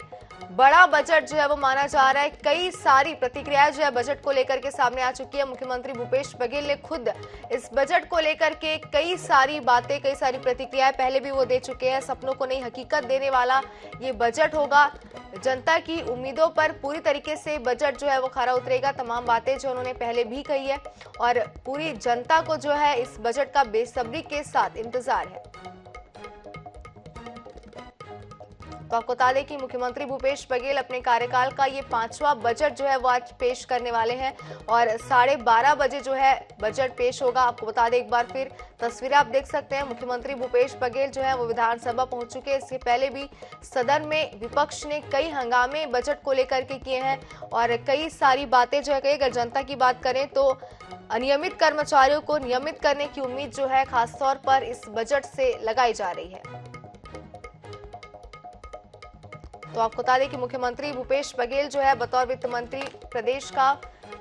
S8: बड़ा बजट जो है वो माना जा रहा है। कई सारी प्रतिक्रियाएं जो है बजट को लेकर के सामने आ चुकी है। मुख्यमंत्री भूपेश बघेल ने खुद इस बजट को लेकर के कई सारी बातें कई सारी प्रतिक्रियाएं पहले भी वो दे चुके हैं। सपनों को नई हकीकत देने वाला ये बजट होगा। जनता की उम्मीदों पर पूरी तरीके से बजट जो है वो खरा उतरेगा। तमाम बातें जो उन्होंने पहले भी कही है और पूरी जनता को जो है इस बजट का बेसब्री के साथ इंतजार है। तो आपको बता दें कि मुख्यमंत्री भूपेश बघेल अपने कार्यकाल का ये 5वां बजट जो है वो आज पेश करने वाले हैं और 12:30 बजे जो है बजट पेश होगा। आपको बता दें एक बार फिर तस्वीरें आप देख सकते हैं। मुख्यमंत्री भूपेश बघेल जो है वो विधानसभा पहुंच चुके हैं। इससे पहले भी सदन में विपक्ष ने कई हंगामे बजट को लेकर के किए हैं और कई सारी बातें जो है कही। अगर जनता की बात करें तो अनियमित कर्मचारियों को नियमित करने की उम्मीद जो है खासतौर पर इस बजट से लगाई जा रही है। तो आपको बता दें कि मुख्यमंत्री भूपेश बघेल जो है बतौर वित्त मंत्री प्रदेश का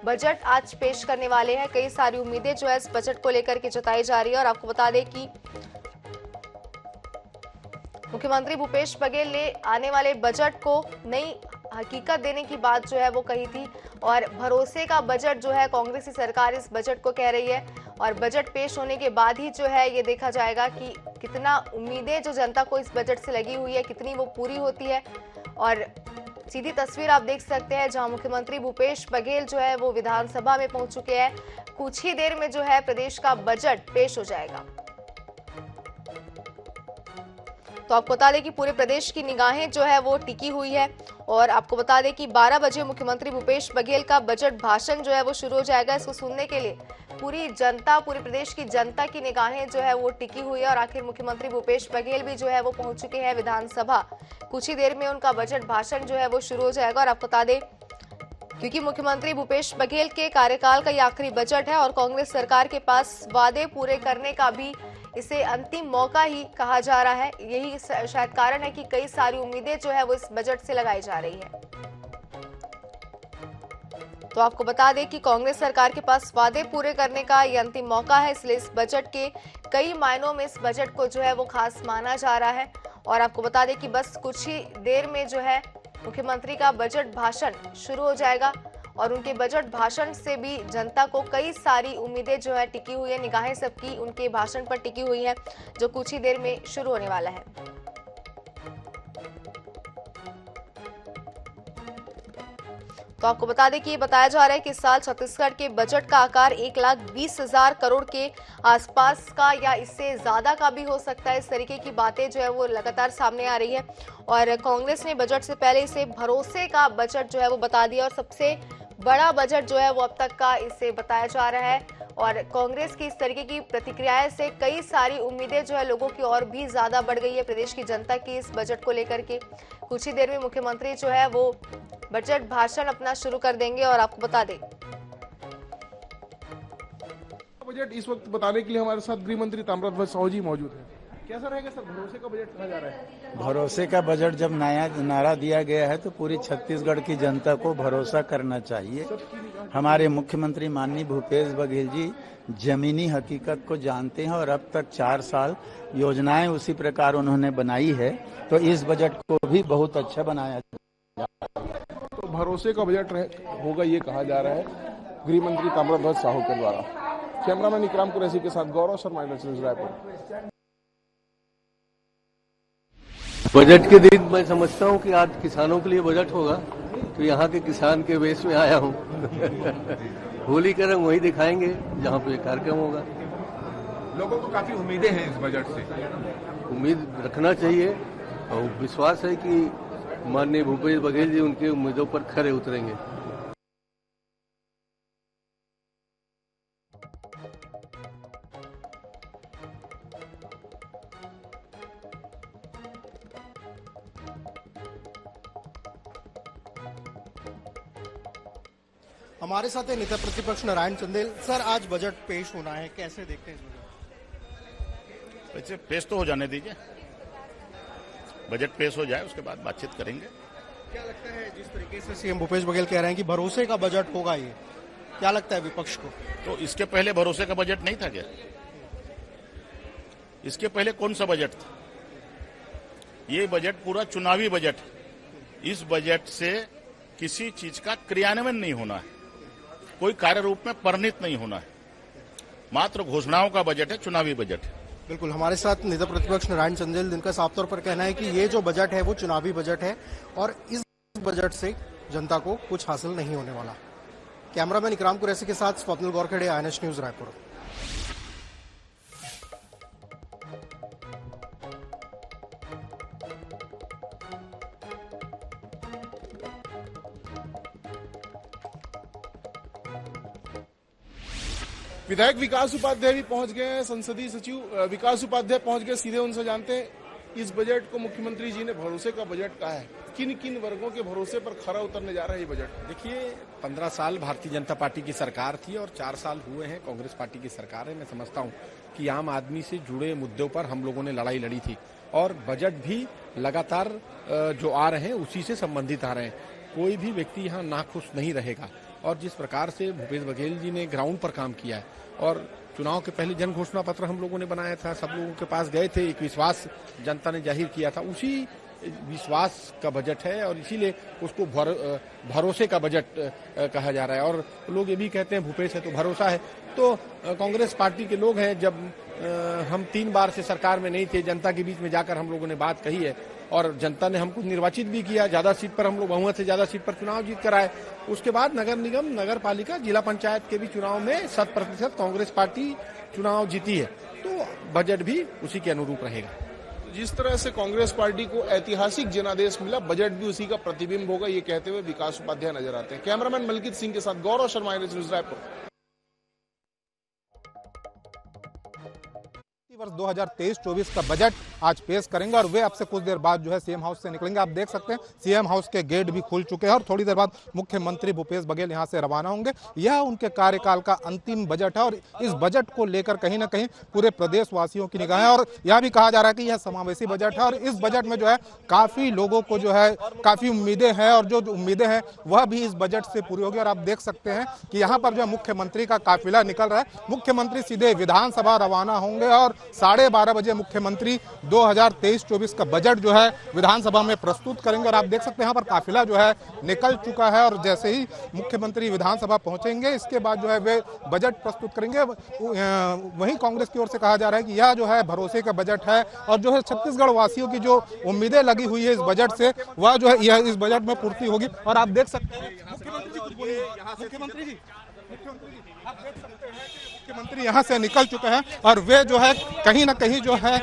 S8: बजट आज पेश करने वाले हैं। कई सारी उम्मीदें जो है इस बजट को लेकर के जताई जा रही है और आपको बता दें कि मुख्यमंत्री भूपेश बघेल ने आने वाले बजट को नई हकीकत देने की बात जो है वो कही थी और भरोसे का बजट जो है कांग्रेस की सरकार इस बजट को कह रही है और बजट पेश होने के बाद ही जो है ये देखा जाएगा कि कितना उम्मीदें जो जनता को इस बजट से लगी हुई है कितनी वो पूरी होती है। और सीधी तस्वीर आप देख सकते हैं जहां मुख्यमंत्री भूपेश बघेल जो है वो विधानसभा में पहुंच चुके हैं। कुछ ही देर में जो है प्रदेश का बजट पेश हो जाएगा। तो आपको बता दें कि पूरे प्रदेश की निगाहें जो है वो टिकी हुई है और आपको बता दें कि 12 बजे मुख्यमंत्री भूपेश बघेल का बजट भाषण जो है वो शुरू हो जाएगा। इसको सुनने के लिए पूरी जनता, पूरे प्रदेश की जनता की निगाहें जो है वो टिकी हुई है और आखिर मुख्यमंत्री भूपेश बघेल भी जो है वो पहुंच चुके हैं विधानसभा। कुछ ही देर में उनका बजट भाषण जो है वो शुरू हो जाएगा। और आपको बता दें क्योंकि मुख्यमंत्री भूपेश बघेल के कार्यकाल का ये आखिरी बजट है और कांग्रेस सरकार के पास वादे पूरे करने का भी इसे अंतिम मौका ही कहा जा रहा है। यही शायद कारण है कि कई सारी उम्मीदें जो है वो इस बजट से लगाई जा रही है। तो आपको बता दें कि कांग्रेस सरकार के पास वादे पूरे करने का ये अंतिम मौका है, इसलिए इस बजट के कई मायनों में इस बजट को जो है वो खास माना जा रहा है। और आपको बता दें कि बस कुछ ही देर में जो है मुख्यमंत्री का बजट भाषण शुरू हो जाएगा और उनके बजट भाषण से भी जनता को कई सारी उम्मीदें जो है टिकी हुई है। निगाहें सबकी उनके भाषण पर टिकी हुई है जो कुछ ही देर में शुरू होने वाला है। तो आपको बता दें कि ये बताया जा रहा है कि इस साल छत्तीसगढ़ के बजट का आकार 1,20,000 करोड़ के आसपास का या इससे ज्यादा का भी हो सकता है। इस तरीके की बातें जो है वो लगातार सामने आ रही है और कांग्रेस ने बजट से पहले इसे भरोसे का बजट जो है वो बता दिया और सबसे बड़ा बजट जो है वो अब तक का इसे बताया जा रहा है। और कांग्रेस की इस तरीके की प्रतिक्रियाएं से कई सारी उम्मीदें जो है लोगों की और भी ज्यादा बढ़ गई है प्रदेश की जनता की इस बजट को लेकर के। कुछ ही देर में मुख्यमंत्री जो है वो बजट भाषण अपना शुरू कर देंगे और आपको बता दें
S16: बजट इस वक्त बताने के लिए हमारे साथ गृह मंत्री ताम्रध्वज साहू जी मौजूद हैं। कैसा रहेगा सर भरोसे का बजट कहा जा रहा है?
S4: भरोसे का बजट जब नया नारा दिया गया है तो पूरी छत्तीसगढ़ की जनता को भरोसा करना चाहिए। हमारे मुख्यमंत्री माननीय भूपेश बघेल जी जमीनी हकीकत को जानते हैं और अब तक 4 साल योजनाएं उसी प्रकार उन्होंने बनाई है तो इस बजट को भी बहुत अच्छा बनाया।
S16: तो भरोसे का बजट होगा ये कहा जा रहा है गृह मंत्री ताम्रध्वज साहू के द्वारा। कैमरामैन इकराम कुरैशी के साथ गौरव शर्मा, न्यूज़ रायपुर।
S3: बजट के दिन मैं समझता हूँ कि आज किसानों के लिए बजट होगा तो यहाँ के किसान के वेश में आया हूँ। होली का रंग वही दिखाएंगे जहाँ पे कार्यक्रम होगा।
S15: लोगों को काफी उम्मीदें हैं इस बजट से।
S3: उम्मीद रखना चाहिए और विश्वास है कि माननीय भूपेश बघेल जी उनकी उम्मीदों पर खरे उतरेंगे।
S17: हमारे साथ है नेता प्रतिपक्ष नारायण चंदेल। सर आज बजट पेश होना है, कैसे देखते हैं इस बजट?
S9: वैसे पेश तो हो जाने दीजिए, बजट पेश हो जाए उसके बाद बातचीत करेंगे।
S17: क्या लगता है जिस तरीके से सीएम भूपेश बघेल कह रहे हैं कि भरोसे का बजट होगा ये, क्या लगता है विपक्ष को?
S9: तो इसके पहले भरोसे का बजट नहीं था क्या? इसके पहले कौन सा बजट था? ये बजट पूरा चुनावी बजट। इस बजट से किसी चीज का क्रियान्वयन नहीं होना है, कोई कार्य रूप में परिणित नहीं होना है, मात्र घोषणाओं का बजट है, चुनावी बजट है।
S17: बिल्कुल, हमारे साथ नेता प्रतिपक्ष नारायण चंदेल, जिनका साफ तौर पर कहना है कि ये जो बजट है वो चुनावी बजट है और इस बजट से जनता को कुछ हासिल नहीं होने वाला। कैमरामैन इकराम कुरैशी के साथ स्वप्निल गौरखेड़े, INS न्यूज रायपुर।
S16: विधायक विकास उपाध्याय भी पहुंच गए हैं। संसदीय सचिव विकास उपाध्याय पहुंच गए, सीधे उनसे जानते हैं इस बजट को मुख्यमंत्री जी ने भरोसे का बजट कहा है। किन किन वर्गों के भरोसे पर खरा उतरने जा रहा है ये बजट?
S15: देखिए 15 साल भारतीय जनता पार्टी की सरकार थी और 4 साल हुए हैं कांग्रेस पार्टी की सरकार है। मैं समझता हूं कि आम आदमी से जुड़े मुद्दों पर हम लोगों ने लड़ाई लड़ी थी और बजट भी लगातार जो आ रहे हैं उसी से संबंधित आ रहे हैं। कोई भी व्यक्ति यहाँ नाखुश नहीं रहेगा और जिस प्रकार से भूपेश बघेल जी ने ग्राउंड पर काम किया है और चुनाव के पहले जन घोषणा पत्र हम लोगों ने बनाया था, सब लोगों के पास गए थे, एक विश्वास जनता ने जाहिर किया था, उसी विश्वास का बजट है और इसीलिए उसको भरोसे का बजट कहा जा रहा है। और लोग ये भी कहते हैं भूपेश है तो भरोसा है। तो कांग्रेस पार्टी के लोग हैं, जब हम 3 बार से सरकार में नहीं थे, जनता के बीच में जाकर हम लोगों ने बात कही है और जनता ने हमको निर्वाचित भी किया, ज्यादा सीट पर हम लोग बहुमत से ज्यादा सीट पर चुनाव जीत कर आए। उसके बाद नगर निगम, नगर पालिका, जिला पंचायत के भी चुनाव में 100% कांग्रेस पार्टी चुनाव जीती है। तो बजट भी उसी के अनुरूप रहेगा।
S16: जिस तरह से कांग्रेस पार्टी को ऐतिहासिक जनादेश मिला, बजट भी उसी का प्रतिबिंब होगा, ये कहते हुए विकास उपाध्याय नजर आते हैं। कैमरामैन मलकित सिंह के साथ गौरव शर्मा, न्यूज रायपुर।
S1: वर्ष 2023-24 का बजट आज पेश करेंगे और वे अब से कुछ देर बाद जो है सीएम हाउस से निकलेंगे। आप देख सकते हैं सीएम हाउस के गेट भी खुल चुके हैं और थोड़ी देर बाद मुख्यमंत्री भूपेश बघेल यहां से रवाना होंगे। यह उनके कार्यकाल का अंतिम बजट है और इस बजट को लेकर कहीं ना कहीं पूरे प्रदेशवासियों की निगाहें, और यह भी कहा जा रहा है कि यह समावेशी बजट है और इस बजट में जो है काफी लोगों को जो है काफी उम्मीदें हैं और जो उम्मीदें हैं वह भी इस बजट से पूरी होगी। और आप देख सकते हैं कि यहाँ पर जो मुख्यमंत्री का काफिला निकल रहा है। मुख्यमंत्री सीधे विधानसभा रवाना होंगे और 12:30 बजे मुख्यमंत्री 2023-24 का बजट जो है विधानसभा में प्रस्तुत करेंगे। और आप देख सकते हैं यहाँ पर काफिला जो है निकल चुका है और जैसे ही मुख्यमंत्री विधानसभा पहुंचेंगे इसके बाद जो है वे बजट प्रस्तुत करेंगे। वहीं कांग्रेस की ओर से कहा जा रहा है कि यह जो है भरोसे का बजट है और जो है छत्तीसगढ़ वासियों की जो उम्मीदें लगी हुई है इस बजट से वह जो है यह इस बजट में पूर्ति होगी। और आप देख सकते हैं मुख्यमंत्री जी कुछ बोलिए। मुख्यमंत्री जी आप देख सकते हैं कि मुख्यमंत्री यहाँ से निकल चुके हैं और वे जो है कहीं ना कहीं जो है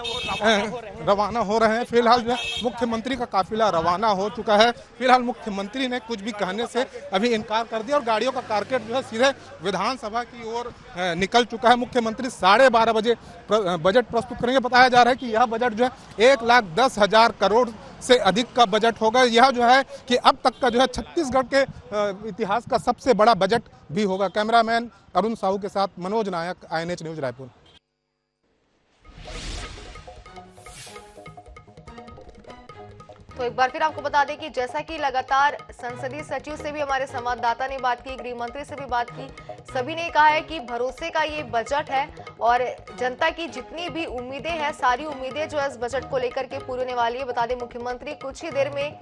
S1: रवाना हो रहे हैं। फिलहाल जो है मुख्यमंत्री का काफिला रवाना हो चुका है। फिलहाल मुख्यमंत्री ने कुछ भी कहने से अभी इनकार कर दिया और गाड़ियों का कारकेट जो है सीधे विधानसभा की ओर निकल चुका है। मुख्यमंत्री 12:30 बजे बजट प्रस्तुत करेंगे। बताया जा रहा है कि यह बजट जो है 1,10,000 करोड़ से अधिक का बजट होगा। यह जो है कि अब तक का जो है छत्तीसगढ़ के इतिहास का सबसे बड़ा बजट भी होगा। कैमरामैन अरुण साहू के साथ मनोज नायक, INH न्यूज रायपुर।
S8: तो एक बार फिर आपको बता दें कि जैसा कि लगातार संसदीय सचिव से भी हमारे संवाददाता ने बात की, गृह मंत्री से भी बात की, सभी ने कहा है कि भरोसे का ये बजट है और जनता की जितनी भी उम्मीदें हैं सारी उम्मीदें जो है इस बजट को लेकर के पूरी होने वाली है। बता दें मुख्यमंत्री कुछ ही देर में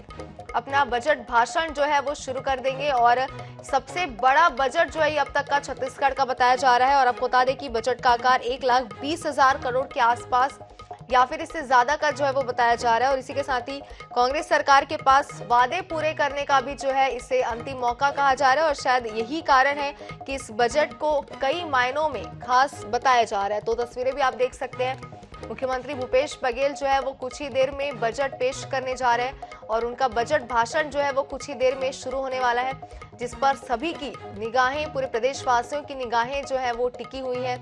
S8: अपना बजट भाषण जो है वो शुरू कर देंगे और सबसे बड़ा बजट जो है ये अब तक का छत्तीसगढ़ का बताया जा रहा है। और आपको बता दें कि बजट का आकार 1,20,000 करोड़ के आसपास या फिर इससे ज्यादा का जो है वो बताया जा रहा है। और इसी के साथ ही कांग्रेस सरकार के पास वादे पूरे करने का भी जो है इसे अंतिम मौका कहा जा रहा है और शायद यही कारण है कि इस बजट को कई मायनों में खास बताया जा रहा है। तो तस्वीरें भी आप देख सकते हैं। मुख्यमंत्री भूपेश बघेल जो है वो कुछ ही देर में बजट पेश करने जा रहे हैं और उनका बजट भाषण जो है वो कुछ ही देर में शुरू होने वाला है, जिस पर सभी की निगाहें, पूरे प्रदेशवासियों की निगाहें जो है वो टिकी हुई है।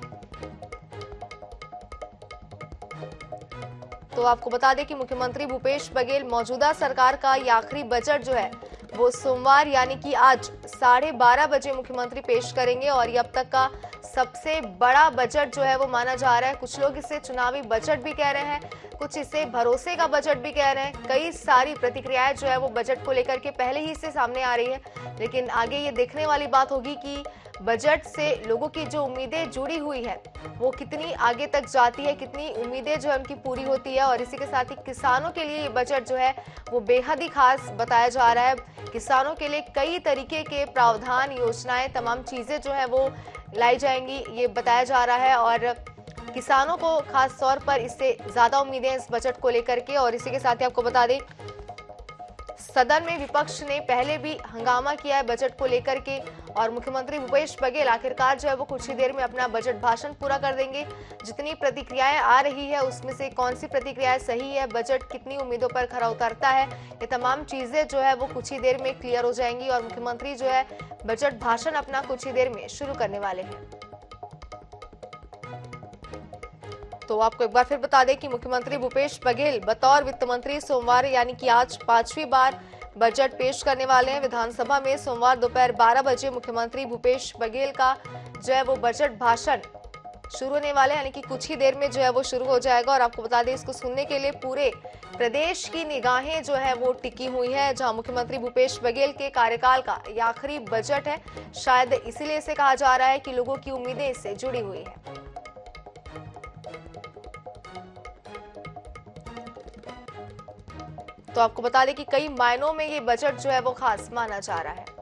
S8: तो आपको बता दें कि मुख्यमंत्री भूपेश बघेल मौजूदा सरकार का ये आखिरी बजट जो है वो सोमवार यानी कि आज 12:30 बजे मुख्यमंत्री पेश करेंगे और ये अब तक का सबसे बड़ा बजट जो है वो माना जा रहा है। कुछ लोग इसे चुनावी बजट भी कह रहे हैं, कुछ इसे भरोसे का बजट भी कह रहे हैं। कई सारी प्रतिक्रियाएं जो है वो बजट को लेकर के पहले ही से सामने आ रही है, लेकिन आगे ये देखने वाली बात होगी कि बजट से लोगों की जो उम्मीदें जुड़ी हुई है वो कितनी आगे तक जाती है, कितनी उम्मीदें जो है उनकी पूरी होती है। और इसी के साथ ही किसानों के लिए ये बजट जो है वो बेहद ही खास बताया जा रहा है। किसानों के लिए कई तरीके के प्रावधान, योजनाएं, तमाम चीजें जो है वो लाई जाएंगी, ये बताया जा रहा है। और किसानों को खास तौर पर इससे ज्यादा उम्मीदें इस बजट को लेकर के। और इसी के साथ ही आपको बता दें सदन में विपक्ष ने पहले भी हंगामा किया है बजट को लेकर के और मुख्यमंत्री भूपेश बघेल आखिरकार जो है वो कुछ ही देर में अपना बजट भाषण पूरा कर देंगे। जितनी प्रतिक्रियाएं आ रही है उसमें से कौन सी प्रतिक्रियाएं सही है, बजट कितनी उम्मीदों पर खरा उतरता है, ये तमाम चीजें जो है वो कुछ ही देर में क्लियर हो जाएंगी और मुख्यमंत्री जो है बजट भाषण अपना कुछ ही देर में शुरू करने वाले हैं। तो आपको एक बार फिर बता दें कि मुख्यमंत्री भूपेश बघेल बतौर वित्त मंत्री सोमवार यानी कि आज 5वीं बार बजट पेश करने वाले हैं। विधानसभा में सोमवार दोपहर 12 बजे मुख्यमंत्री भूपेश बघेल का जो है वो बजट भाषण शुरू होने वाले, यानी कि कुछ ही देर में जो है वो शुरू हो जाएगा। और आपको बता दें इसको सुनने के लिए पूरे प्रदेश की निगाहें जो है वो टिकी हुई है, जहां मुख्यमंत्री भूपेश बघेल के कार्यकाल का ये आखिरी बजट है। शायद इसीलिए इसे कहा जा रहा है कि लोगों की उम्मीदें इससे जुड़ी हुई है। तो आपको बता दें कि कई मायनों में ये बजट जो है वो खास माना जा रहा है।